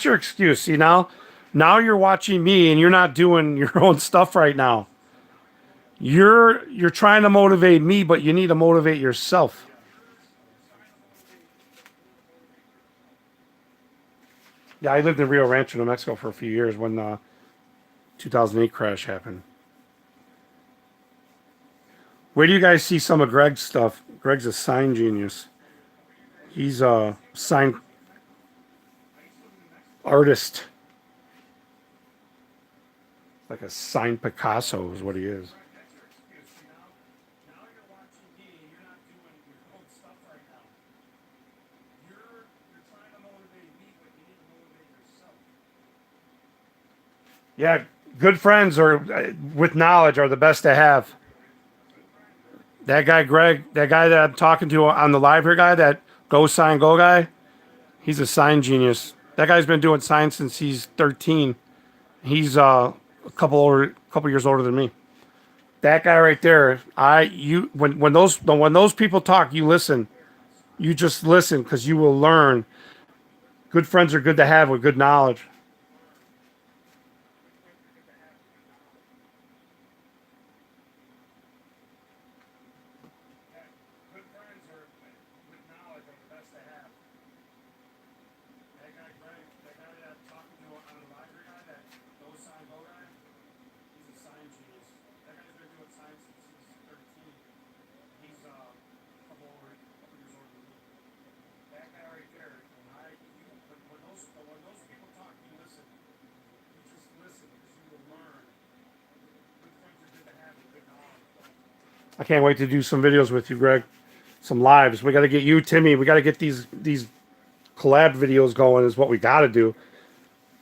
[SPEAKER 1] your excuse. See now you're watching me and you're not doing your own stuff right now. You're trying to motivate me, but you need to motivate yourself. Yeah, I lived in Rio Rancho, New Mexico for a few years when the 2008 crash happened. Where do you guys see some of Greg's stuff? Greg's a sign genius. He's a sign artist. Like a sign Picasso is what he is. Yeah, good friends or with knowledge are the best to have. That guy Greg, that guy that I'm talking to on the live here guy, that Go Sign Go guy, he's a sign genius. That guy's been doing signs since he's 13. He's a couple years older than me. That guy right there, when those people talk, you listen. You just listen because you will learn. Good friends are good to have with good knowledge. I can't wait to do some videos with you, Greg. Some lives. We got to get you, Timmy. We got to get these collab videos going. Is what we got to do.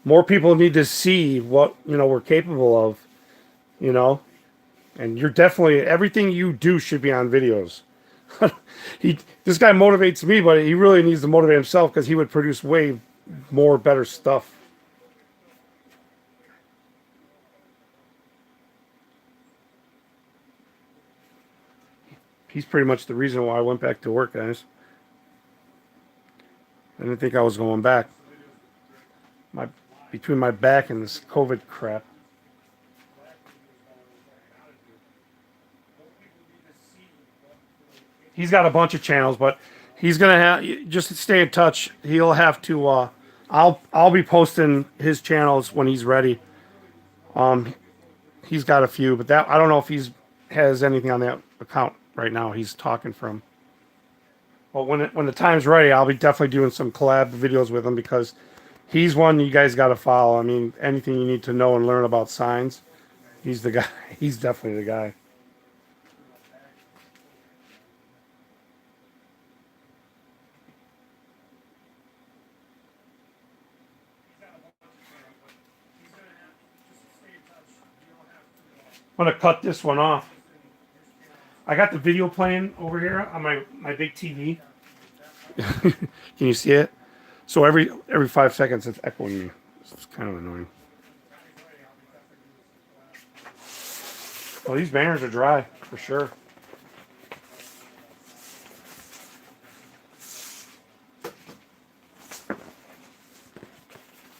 [SPEAKER 1] More people need to see what we're capable of. You know, and you're definitely everything you do should be on videos. This guy motivates me, but he really needs to motivate himself because he would produce way more better stuff. He's pretty much the reason why I went back to work, guys. I didn't think I was going back. Between my back and this COVID crap. He's got a bunch of channels, but he's gonna have just to stay in touch. He'll have to. I'll be posting his channels when he's ready. He's got a few, but that I don't know if he's has anything on that account right now. He's talking from. But when the time's ready, I'll be definitely doing some collab videos with him because he's one you guys got to follow. I mean, anything you need to know and learn about signs, he's the guy. He's definitely the guy. I'm gonna cut this one off. I got the video playing over here on my big TV. Can you see it? So every 5 seconds it's echoing me. It's kind of annoying. Well, these banners are dry for sure.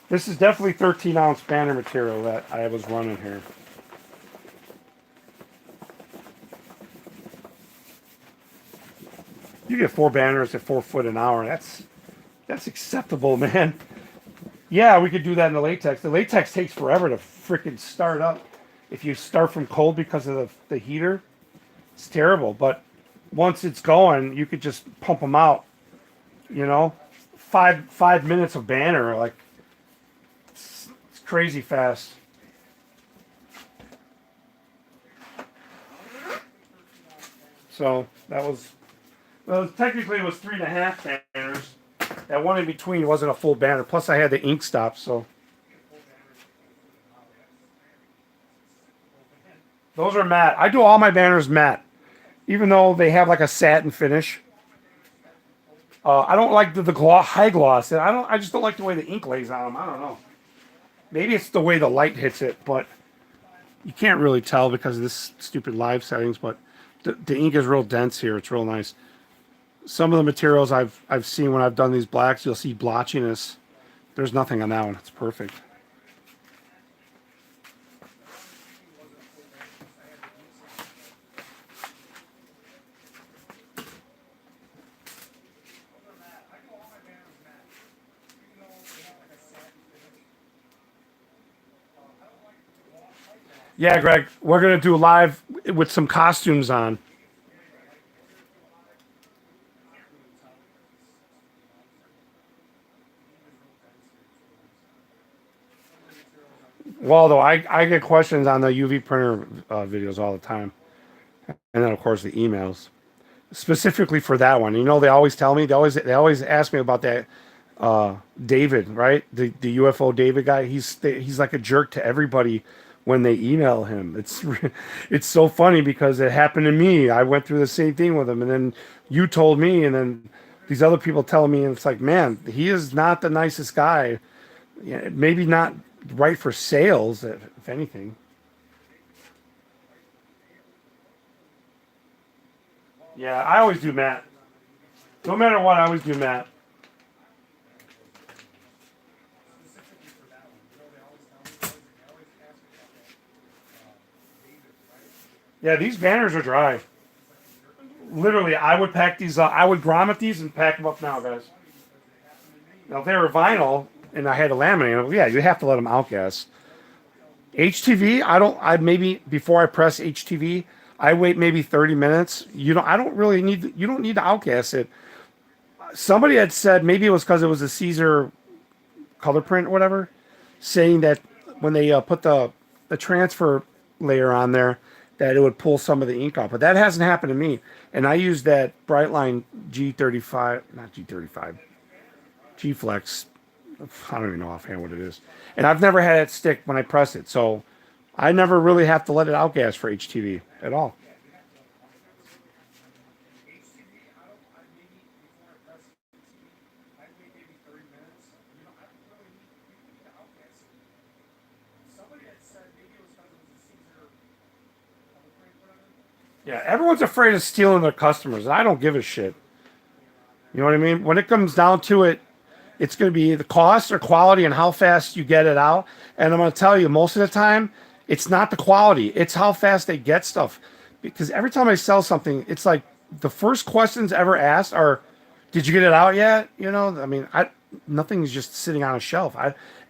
[SPEAKER 1] This is definitely 13-ounce banner material that I was running here. You get 4 banners at 4 foot an hour. That's acceptable, man. Yeah, we could do that in the latex. The latex takes forever to freaking start up. If you start from cold because of the heater, it's terrible. But once it's going, you could just pump them out. You know, 5 minutes of banner, like it's crazy fast. So that was, well, technically it was 3.5 banners. That one in between wasn't a full banner. Plus I had the ink stop, so. Those are matte. I do all my banners matte, even though they have like a satin finish. I don't like the high gloss. I just don't like the way the ink lays on them. I don't know. Maybe it's the way the light hits it, but you can't really tell because of this stupid live settings. But the ink is real dense here. It's real nice. Some of the materials I've seen when I've done these blacks, you'll see blotchiness. There's nothing on that one. It's perfect. Yeah, Greg, we're gonna do live with some costumes on. Well, though, I get questions on the UV printer videos all the time, and then of course the emails specifically for that one. You know, they always tell me they always ask me about that David, right? The UFO David guy. He's like a jerk to everybody when they email him. It's so funny because it happened to me. I went through the same thing with him, and then you told me, and then these other people telling me, and it's like, man, he is not the nicest guy. Yeah, maybe not right for sales, if anything. Yeah, I always do matte. No matter what, I always do matte. Yeah, these banners are dry. Literally, I would pack these up. I would grommet these and pack them up now, guys. Now, if they were vinyl and I had to laminate them, yeah, you have to let them outgas. HTV, I don't. I maybe before I press HTV, I wait maybe 30 minutes. I don't really need. You don't need to outgas it. Somebody had said maybe it was because it was a Caesar color print or whatever, saying that when they put the transfer layer on there, that it would pull some of the ink off. But that hasn't happened to me. And I use that Brightline G35, not G35, G Flex. I don't even know offhand what it is. And I've never had it stick when I press it. So I never really have to let it outgas for HTV at all. Yeah, everyone's afraid of stealing their customers. And I don't give a shit. You know what I mean? When it comes down to it, it's going to be the cost or quality and how fast you get it out. And I'm going to tell you, most of the time, it's not the quality, it's how fast they get stuff. Because every time I sell something, it's like the first questions ever asked are, "Did you get it out yet?" You know, I mean, nothing's just sitting on a shelf.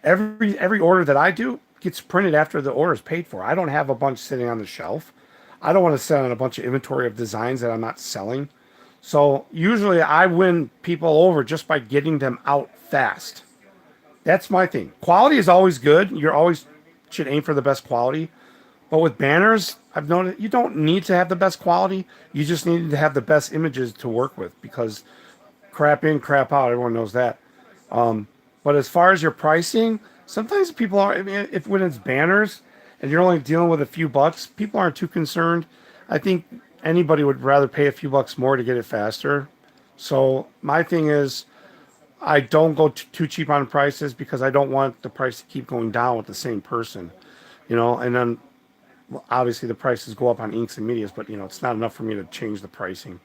[SPEAKER 1] Every order that I do gets printed after the order is paid for. I don't have a bunch sitting on the shelf. I don't want to sell in a bunch of inventory of designs that I'm not selling. So usually I win people over just by getting them out fast. That's my thing. Quality is always good. You're always should aim for the best quality. But with banners, I've noticed you don't need to have the best quality. You just need to have the best images to work with because crap in, crap out. Everyone knows that. But as far as your pricing, sometimes people are. I mean, if when it's banners and you're only dealing with a few bucks, people aren't too concerned. I think anybody would rather pay a few bucks more to get it faster. So my thing is, I don't go too cheap on prices because I don't want the price to keep going down with the same person, And then well, obviously the prices go up on inks and medias, but it's not enough for me to change the pricing.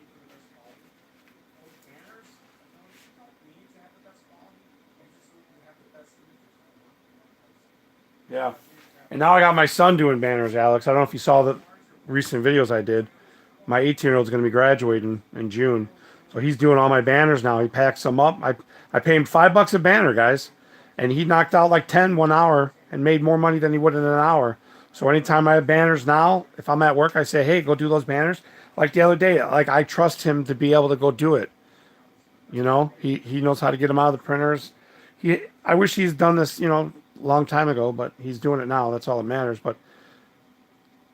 [SPEAKER 1] Yeah. And now I got my son doing banners, Alex. I don't know if you saw the recent videos I did. My 18-year-old is going to be graduating in June. So he's doing all my banners now. He packs them up. I pay him $5 a banner, guys, and he knocked out like 10 1 hour and made more money than he would in an hour. So anytime I have banners now, if I'm at work, I say, hey, go do those banners. Like the other day, like I trust him to be able to go do it. You know, he knows how to get them out of the printers. I wish he's done this, you know, a long time ago, but he's doing it now. That's all that matters. But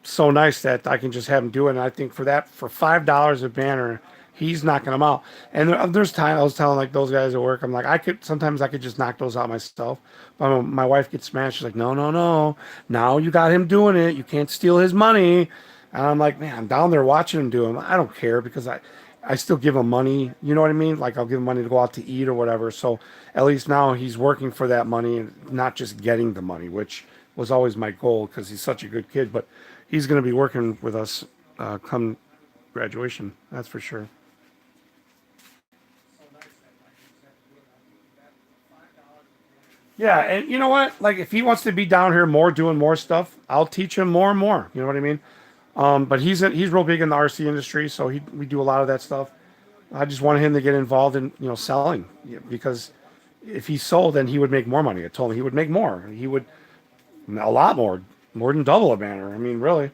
[SPEAKER 1] so nice that I can just have him do it. And I think for that, for $5 a banner, he's knocking them out. And there's time I was telling like those guys at work, I'm like, sometimes I could just knock those out myself. But my wife gets smashed. She's like, no, no, no. Now you got him doing it. You can't steal his money. And I'm like, man, I'm down there watching him do them. I don't care because I still give him money. You know what I mean? Like I'll give him money to go out to eat or whatever. So at least now he's working for that money and not just getting the money, which was always my goal because he's such a good kid. But he's going to be working with us come graduation. That's for sure. Yeah, and you know what? Like, if he wants to be down here more, doing more stuff, I'll teach him more and more. You know what I mean? But he's real big in the RC industry, so we do a lot of that stuff. I just wanted him to get involved in selling because if he sold, then he would make more money. I told him he would make more. He would a lot more than double a banner. I mean, really.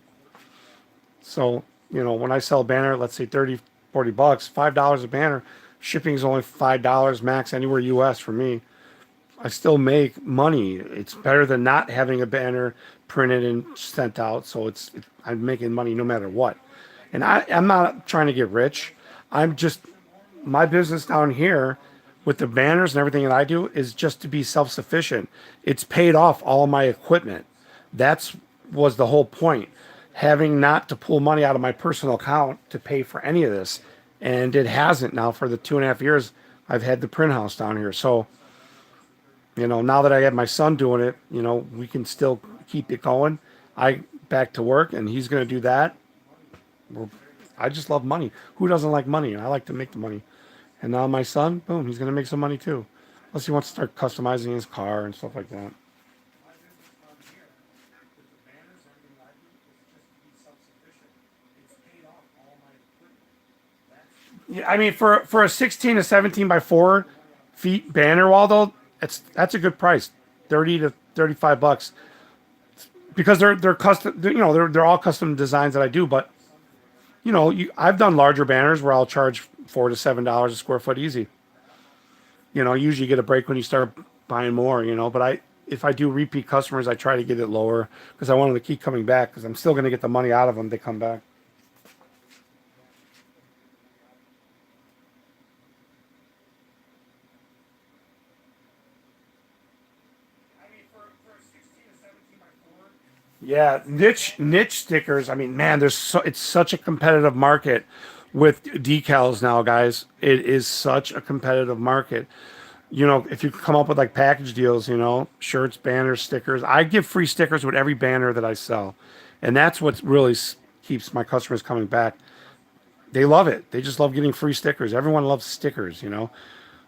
[SPEAKER 1] So when I sell a banner, let's say 30, $40, $5 a banner, shipping is only $5 max anywhere U.S. for me. I still make money. It's better than not having a banner printed and sent out. So I'm making money no matter what. And I'm not trying to get rich. I'm just, my business down here with the banners and everything that I do is just to be self-sufficient. It's paid off all my equipment. That's was the whole point. Having not to pull money out of my personal account to pay for any of this. And it hasn't now for the 2.5 years I've had the print house down here. So, now that I have my son doing it, we can still keep it going. I back to work and he's going to do that. I just love money. Who doesn't like money? I like to make the money. And now my son, boom, he's going to make some money too. Unless he wants to start customizing his car and stuff like that. Yeah, I mean, for a 16 to 17 by 4 feet banner wall, though, that's a good price, $30 to $35, because they're custom. They're all custom designs that I do. But I've done larger banners where I'll charge $4 to $7 a square foot easy. Usually you get a break when you start buying more. But if I do repeat customers, I try to get it lower because I want them to keep coming back because I'm still going to get the money out of them. They come back. Yeah, niche stickers. I mean, man, it's such a competitive market with decals now, guys. It is such a competitive market. If you come up with like package deals, shirts, banners, stickers. I give free stickers with every banner that I sell. And that's what really keeps my customers coming back. They love it. They just love getting free stickers. Everyone loves stickers.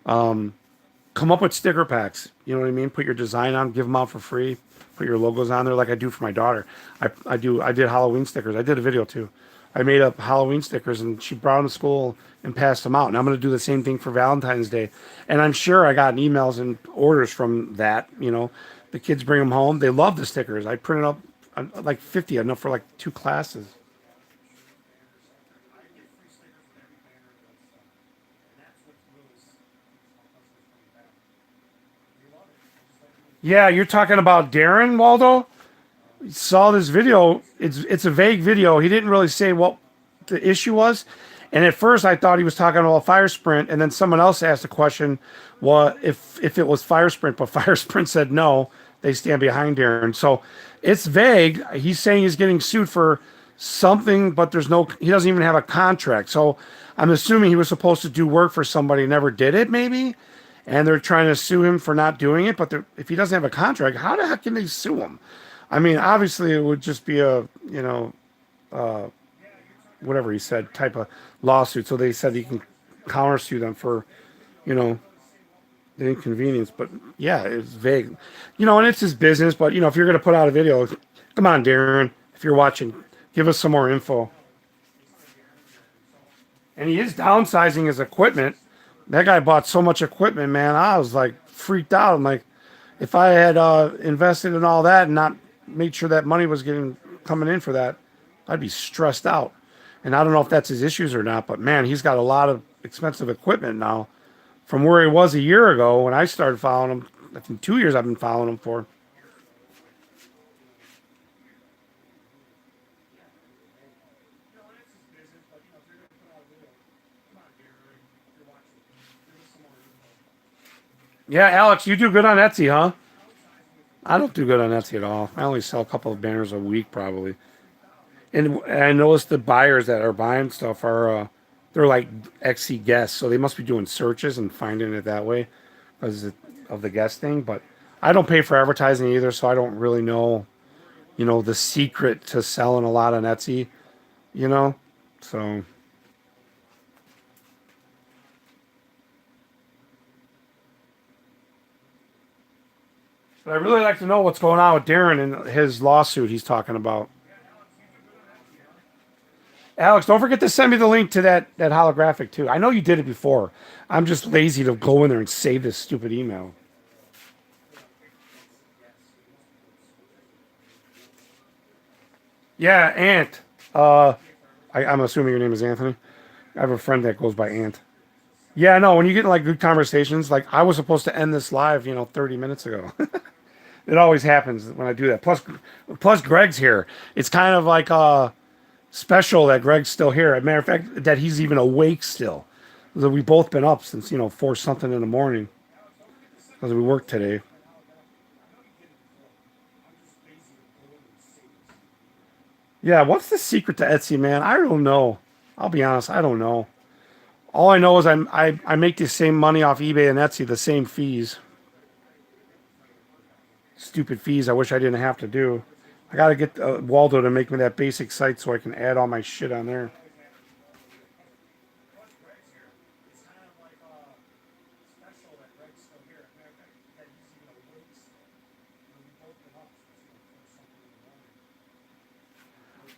[SPEAKER 1] Come up with sticker packs. You know what I mean? Put your design on, give them out for free. Put your logos on there like I do for my daughter. I did Halloween stickers. I did a video too. I made up Halloween stickers and she brought them to school and passed them out. And I'm going to do the same thing for Valentine's Day. And I'm sure I got emails and orders from that. The kids bring them home. They love the stickers. I printed up like 50, enough for like 2 classes. Yeah, you're talking about Darren Waldo? Saw this video. It's a vague video. He didn't really say what the issue was. And at first I thought he was talking about Fire Sprint, and then someone else asked a question, what if it was Fire Sprint, but Fire Sprint said no, they stand behind Darren. So it's vague. He's saying he's getting sued for something, but he doesn't even have a contract. So I'm assuming he was supposed to do work for somebody and never did it, maybe. And they're trying to sue him for not doing it. But if he doesn't have a contract, how the heck can they sue him? I mean, obviously it would just be a, whatever he said, type of lawsuit. So they said he can countersue them for, the inconvenience. But yeah, it's vague, and it's his business. But, if you're going to put out a video, come on, Darren, if you're watching, give us some more info. And he is downsizing his equipment. That guy bought so much equipment, man. I was like freaked out. I'm like, if I had invested in all that and not made sure that money was getting coming in for that, I'd be stressed out. And I don't know if that's his issues or not, but man, he's got a lot of expensive equipment now from where he was a year ago when I started following him. I think 2 years I've been following him for. Yeah, Alex, you do good on Etsy, huh? I don't do good on Etsy at all. I only sell a couple of banners a week, probably. And I noticed the buyers that are buying stuff are, they're like XC guests, so they must be doing searches and finding it that way because of the guest thing. But I don't pay for advertising either, so I don't really know, the secret to selling a lot on Etsy, you know? So, but I really like to know what's going on with Darren and his lawsuit he's talking about. Alex, don't forget to send me the link to that holographic too. I know you did it before. I'm just lazy to go in there and save this stupid email. Yeah, Ant. I'm assuming your name is Anthony. I have a friend that goes by Ant. Yeah, no, when you get in like good conversations, like I was supposed to end this live, 30 minutes ago. It always happens when I do that. Plus Greg's here. It's kind of like special that Greg's still here. As a matter of fact, that he's even awake still. So we've both been up since 4 something in the morning because we worked today. Yeah, what's the secret to Etsy, man? I don't know. I'll be honest, I don't know. All I know is I make the same money off eBay and Etsy, the same fees. Stupid fees I wish I didn't have to do. I got to get Waldo to make me that basic site so I can add all my shit on there.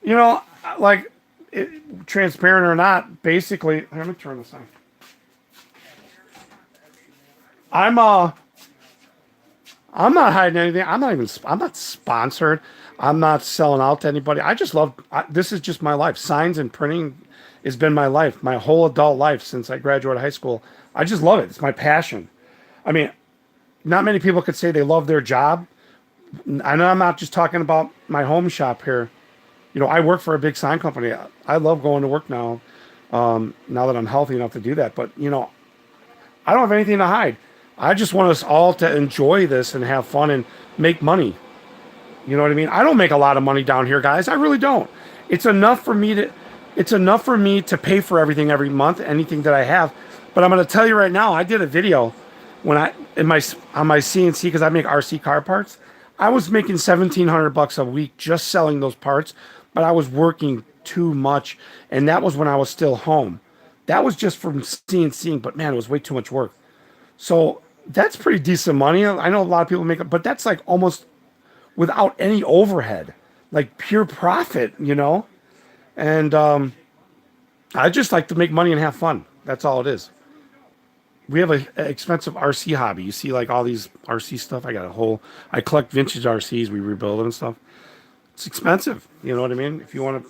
[SPEAKER 1] You know, like transparent or not, basically, let me turn this on. I'm I'm not hiding anything. I'm not sponsored. I'm not selling out to anybody. I just love this is just my life. Signs and printing has been my life, my whole adult life since I graduated high school. I just love it. It's my passion. I mean, not many people could say they love their job. I know I'm not just talking about my home shop here. I work for a big sign company. I love going to work now. Now that I'm healthy enough to do that, but I don't have anything to hide. I just want us all to enjoy this and have fun and make money. You know what I mean? I don't make a lot of money down here, guys. I really don't. It's enough for me to pay for everything every month, anything that I have. But I'm going to tell you right now, I did a video when on my CNC because I make RC car parts. I was making $1,700 a week just selling those parts, but I was working too much, and that was when I was still home. That was just from CNCing, but man, it was way too much work. So that's pretty decent money. I know a lot of people make it, but that's like almost without any overhead, like pure profit. And I just like to make money and have fun. That's all it is. We have a expensive RC hobby. You see like all these RC stuff. I collect vintage RCs. We rebuild them and stuff. It's expensive. You know what I mean? If you want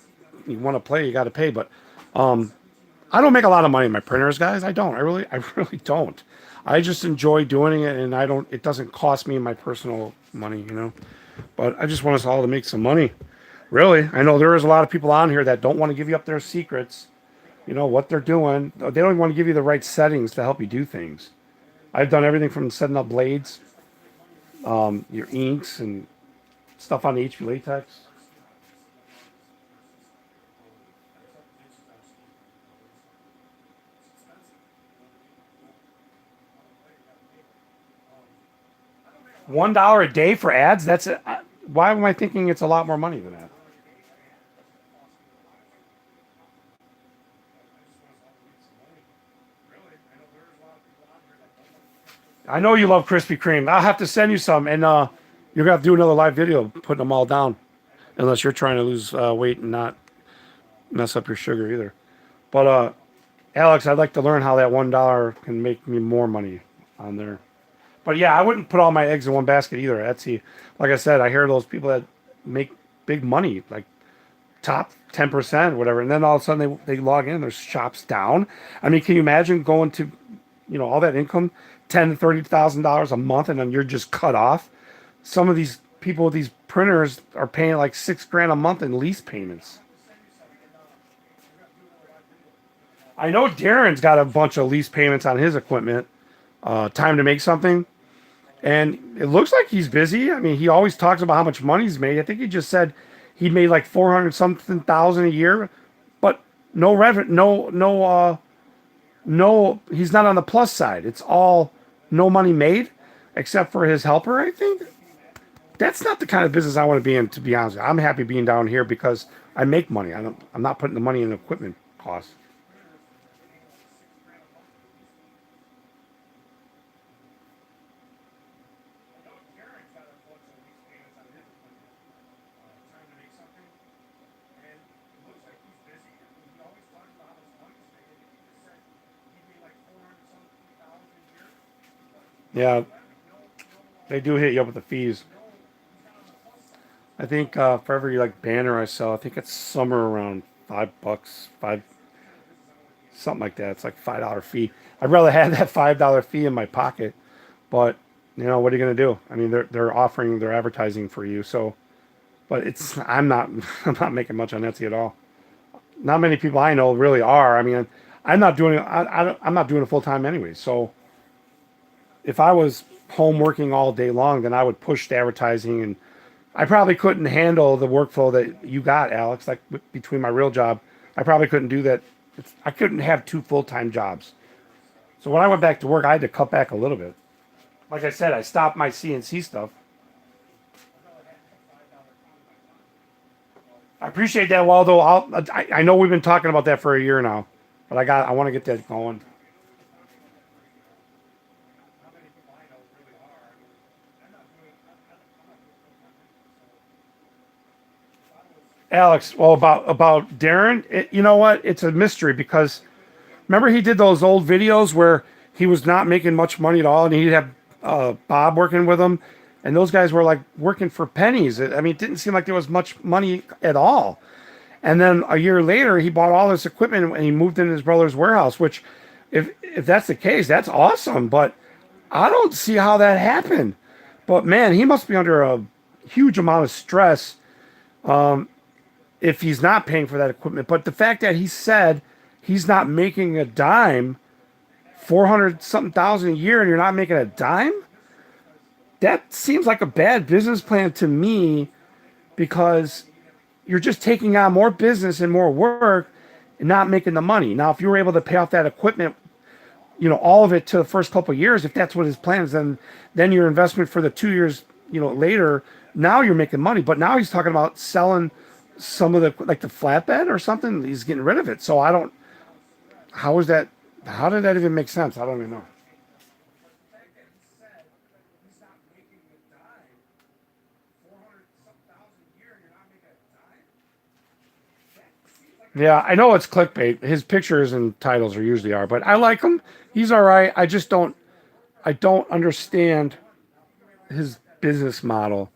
[SPEAKER 1] to play, you got to pay. But I don't make a lot of money in my printers, guys. I don't. I really don't. I just enjoy doing it, and it doesn't cost me my personal money. But I just want us all to make some money. Really, I know there is a lot of people on here that don't want to give you up their secrets. What they're doing. They don't even want to give you the right settings to help you do things. I've done everything from setting up blades, your inks, and stuff on the HP Latex. $1 a day for ads? Why am I thinking it's a lot more money than that? I know you love Krispy Kreme. I'll have to send you some, and you're gonna have to do another live video putting them all down, unless you're trying to lose weight and not mess up your sugar either. But Alex, I'd like to learn how that $1 can make me more money on there. But yeah, I wouldn't put all my eggs in one basket either. Etsy, like I said, I hear those people that make big money, like top 10%, whatever, and then all of a sudden they log in, their shop's down. I mean, can you imagine going to, all that income, $10,000 to $30,000 a month, and then you're just cut off? Some of these people with these printers are paying like $6,000 a month in lease payments. I know Darren's got a bunch of lease payments on his equipment. Time to make something. And it looks like he's busy. I mean, he always talks about how much money he's made. I think he just said he made like 400 something thousand a year, but no revenue, no. He's not on the plus side. It's all no money made, except for his helper. I think that's not the kind of business I want to be in. To be honest, I'm happy being down here because I make money. I'm not putting the money in equipment costs. Yeah, they do hit you up with the fees. I think for every like banner I sell, I think it's somewhere around $5, something like that. It's like $5 fee. I'd rather have that $5 fee in my pocket, but what are you gonna do? I mean, they're offering, they're advertising for you. So, but it's I'm not I'm not making much on Etsy at all. Not many people I know really are. I mean, I'm not doing it. I'm not doing it full time anyway. So if I was home working all day long, then I would push the advertising, and I probably couldn't handle the workflow that you got, Alex. Like between my real job, I probably couldn't do that. I couldn't have two full-time jobs. So when I went back to work, I had to cut back a little bit. Like I said, I stopped my CNC stuff. I appreciate that, Waldo. I know we've been talking about that for a year now, but I want to get that going. Alex, well, about Darren, you know what? It's a mystery because remember he did those old videos where he was not making much money at all, and he'd have Bob working with him, and those guys were like working for pennies. I mean, it didn't seem like there was much money at all. And then a year later, he bought all this equipment and he moved into his brother's warehouse. Which, if that's the case, that's awesome. But I don't see how that happened. But man, he must be under a huge amount of stress if he's not paying for that equipment. But the fact that he said he's not making a dime, 400 something thousand a year, and you're not making a dime, that seems like a bad business plan to me, because you're just taking on more business and more work and not making the money. Now, if you were able to pay off that equipment, all of it to the first couple of years, if that's what his plan is, then your investment for the 2 years, later, now you're making money. But now he's talking about selling some of the, like the flatbed or something. He's getting rid of it. So how is that? How did that even make sense? I don't even know. Yeah, I know it's clickbait. His pictures and titles are usually are, but I like him. He's all right. I don't understand his business model.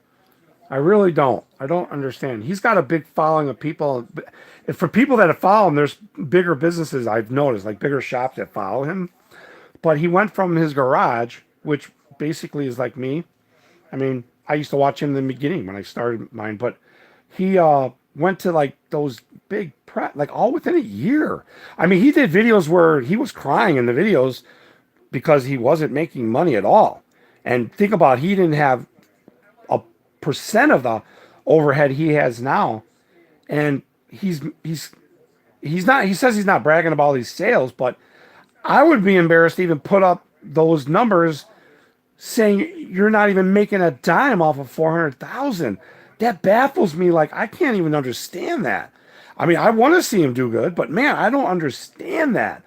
[SPEAKER 1] I really don't. I don't understand. He's got a big following of people. For people that follow him, there's bigger businesses I've noticed, like bigger shops that follow him. But he went from his garage, which basically is like me. I mean, I used to watch him in the beginning when I started mine, but he went to like those big like all within a year. I mean, he did videos where he was crying in the videos because he wasn't making money at all. And think about it, he didn't have a percent of the overhead he has now. And he's not, he says he's not bragging about all these sales, but I would be embarrassed to even put up those numbers saying you're not even making a dime off of 400,000. That baffles me. Like, I can't even understand that. I mean, I want to see him do good, but man, I don't understand that.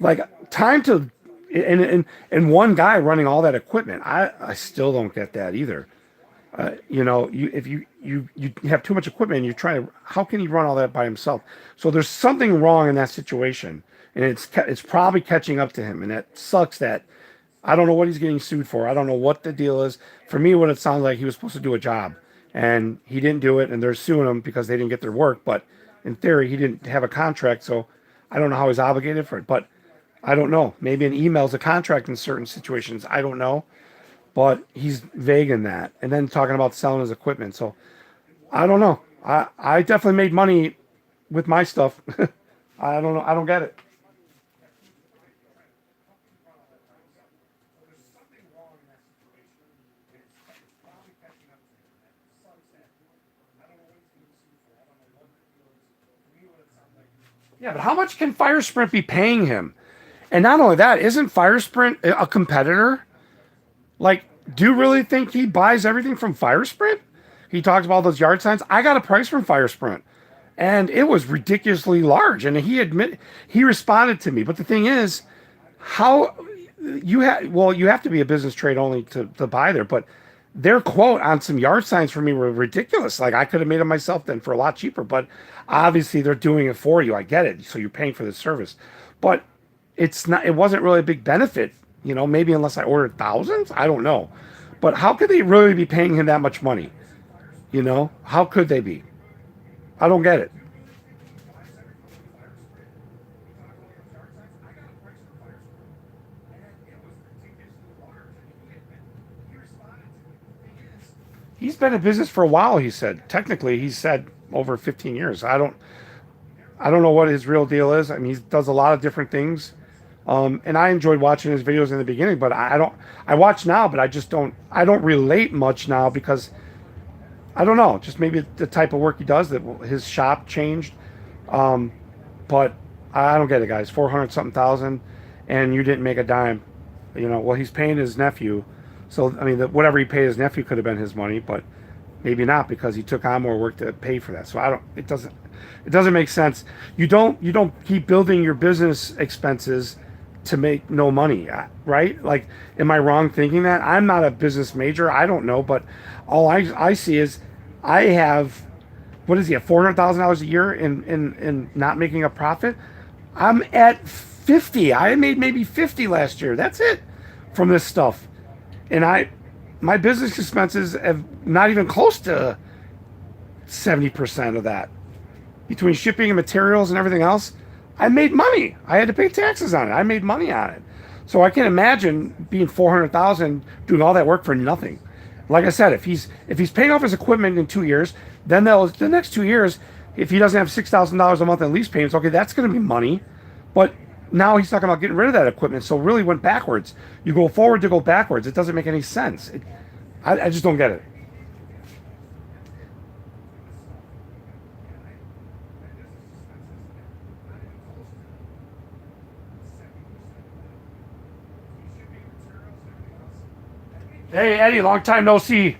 [SPEAKER 1] Like, time to and one guy running all that equipment. I still don't get that either. If you have too much equipment and you're trying to, how can he run all that by himself? So there's something wrong in that situation. and it's probably catching up to him, and that sucks. That I don't know what he's getting sued for. I don't know what the deal is. For me, what it sounds like, he was supposed to do a job, and he didn't do it, and they're suing him because they didn't get their work. But in theory, he didn't have a contract, so I don't know how he's obligated for it. But I don't know. Maybe an email's a contract in certain situations. I don't know. But he's vague in that. And then talking about selling his equipment. So I don't know. I definitely made money with my stuff. I don't know. I don't get it. Yeah, but how much can Firesprint be paying him? And not only that, isn't Firesprint a competitor? Like, do you really think he buys everything from Firesprint? He talks about those yard signs. I got a price from Firesprint, and it was ridiculously large. And he responded to me. But the thing is, how you have to be a business trade only to buy there. But their quote on some yard signs for me were ridiculous. Like I could have made them myself then for a lot cheaper. But obviously they're doing it for you. I get it. So you're paying for the service, but it's not. It wasn't really a big benefit. Maybe unless I ordered thousands. I don't know. But how could they really be paying him that much money? How could they be? I don't get it. He's been in business for a while, he said. Technically, he said over 15 years. I don't know what his real deal is. I mean, he does a lot of different things. And I enjoyed watching his videos in the beginning, but I watch now, but I don't relate much now because I don't know, just maybe the type of work he does, that his shop changed. Um, but I don't get it, guys. 400 something thousand, and you didn't make a dime. Well, he's paying his nephew. So, I mean, whatever he paid his nephew could have been his money, but maybe not because he took on more work to pay for that. So it doesn't make sense. You don't keep building your business expenses to make no money, right? Like, am I wrong thinking that? I'm not a business major. I don't know, but all I see is I have, what is he, at $400,000 a year in not making a profit? I'm at 50. I made maybe 50 last year. That's it from this stuff. And my business expenses have not even close to 70% of that. Between shipping and materials and everything else, I made money. I had to pay taxes on it. I made money on it. So I can imagine being 400,000 doing all that work for nothing. Like I said, if he's paying off his equipment in 2 years, then the next 2 years, if he doesn't have $6,000 a month in lease payments, okay, that's going to be money. But now he's talking about getting rid of that equipment. So really went backwards. You go forward to go backwards. It doesn't make any sense. I just don't get it. Hey, Eddie, long time no see.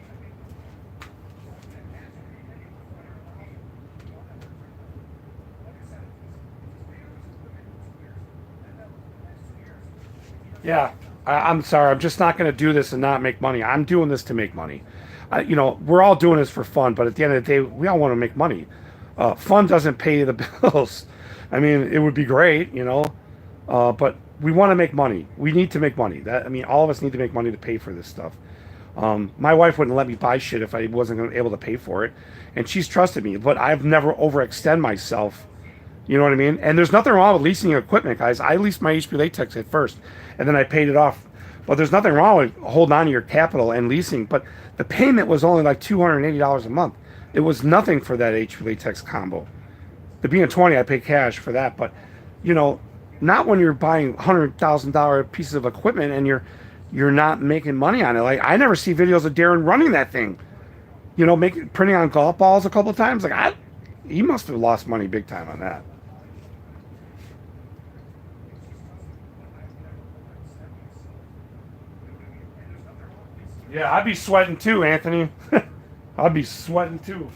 [SPEAKER 1] Yeah, I'm sorry. I'm just not going to do this and not make money. I'm doing this to make money. We're all doing this for fun, but at the end of the day, we all want to make money. Fun doesn't pay the bills. I mean, it would be great, but we want to make money. We need to make money. All of us need to make money to pay for this stuff. My wife wouldn't let me buy shit if I wasn't able to pay for it, and she's trusted me. But I've never overextend myself. You know what I mean? And there's nothing wrong with leasing equipment, guys. I leased my HP Latex at first, and then I paid it off. But there's nothing wrong with holding on to your capital and leasing. But the payment was only like $280 a month. It was nothing for that HP Latex combo. The bn20, I pay cash for that. But, not when you're buying $100,000 pieces of equipment and you're not making money on it. Like, I never see videos of Darren running that thing. Printing on golf balls a couple of times. Like, he must have lost money big time on that. Yeah, I'd be sweating too, Anthony. I'd be sweating too.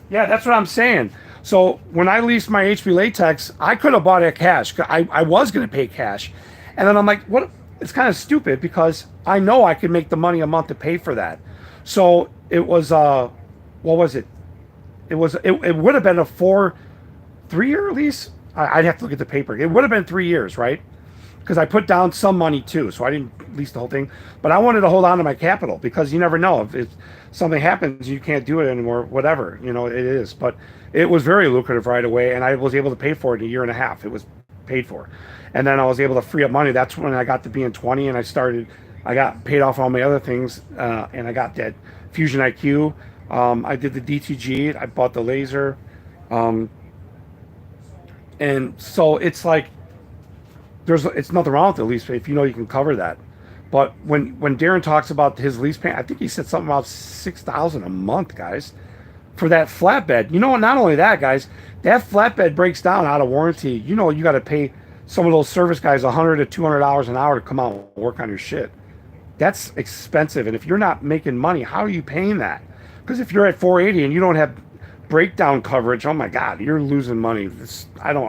[SPEAKER 1] Yeah, that's what I'm saying. So when I leased my HP Latex, I could have bought it cash. I was going to pay cash. And then I'm like, what? it's kind of stupid because I know I could make the money a month to pay for that. So it was what was it? It would have been a 3 year lease. I'd have to look at the paper. It would have been 3 years, right? Because I put down some money too, so I didn't lease the whole thing. But I wanted to hold on to my capital because you never know if something happens, you can't do it anymore. Whatever, it is. But it was very lucrative right away, and I was able to pay for it in a year and a half. It was paid for, and then I was able to free up money. That's when I got the bn20, and I got paid off all my other things, and I got that Fusion IQ. I did the DTG. I bought the laser, and so it's like it's nothing wrong with the lease pay if you know you can cover that. But when Darren talks about his lease pay, I think he said something about 6,000 a month, guys, for that flatbed. Not only that, guys, that flatbed breaks down out of warranty. You got to pay some of those service guys $100 to $200 an hour to come out and work on your shit. That's expensive, and if you're not making money, how are you paying that? Because if you're at 480 and you don't have breakdown coverage, oh my God, you're losing money. I don't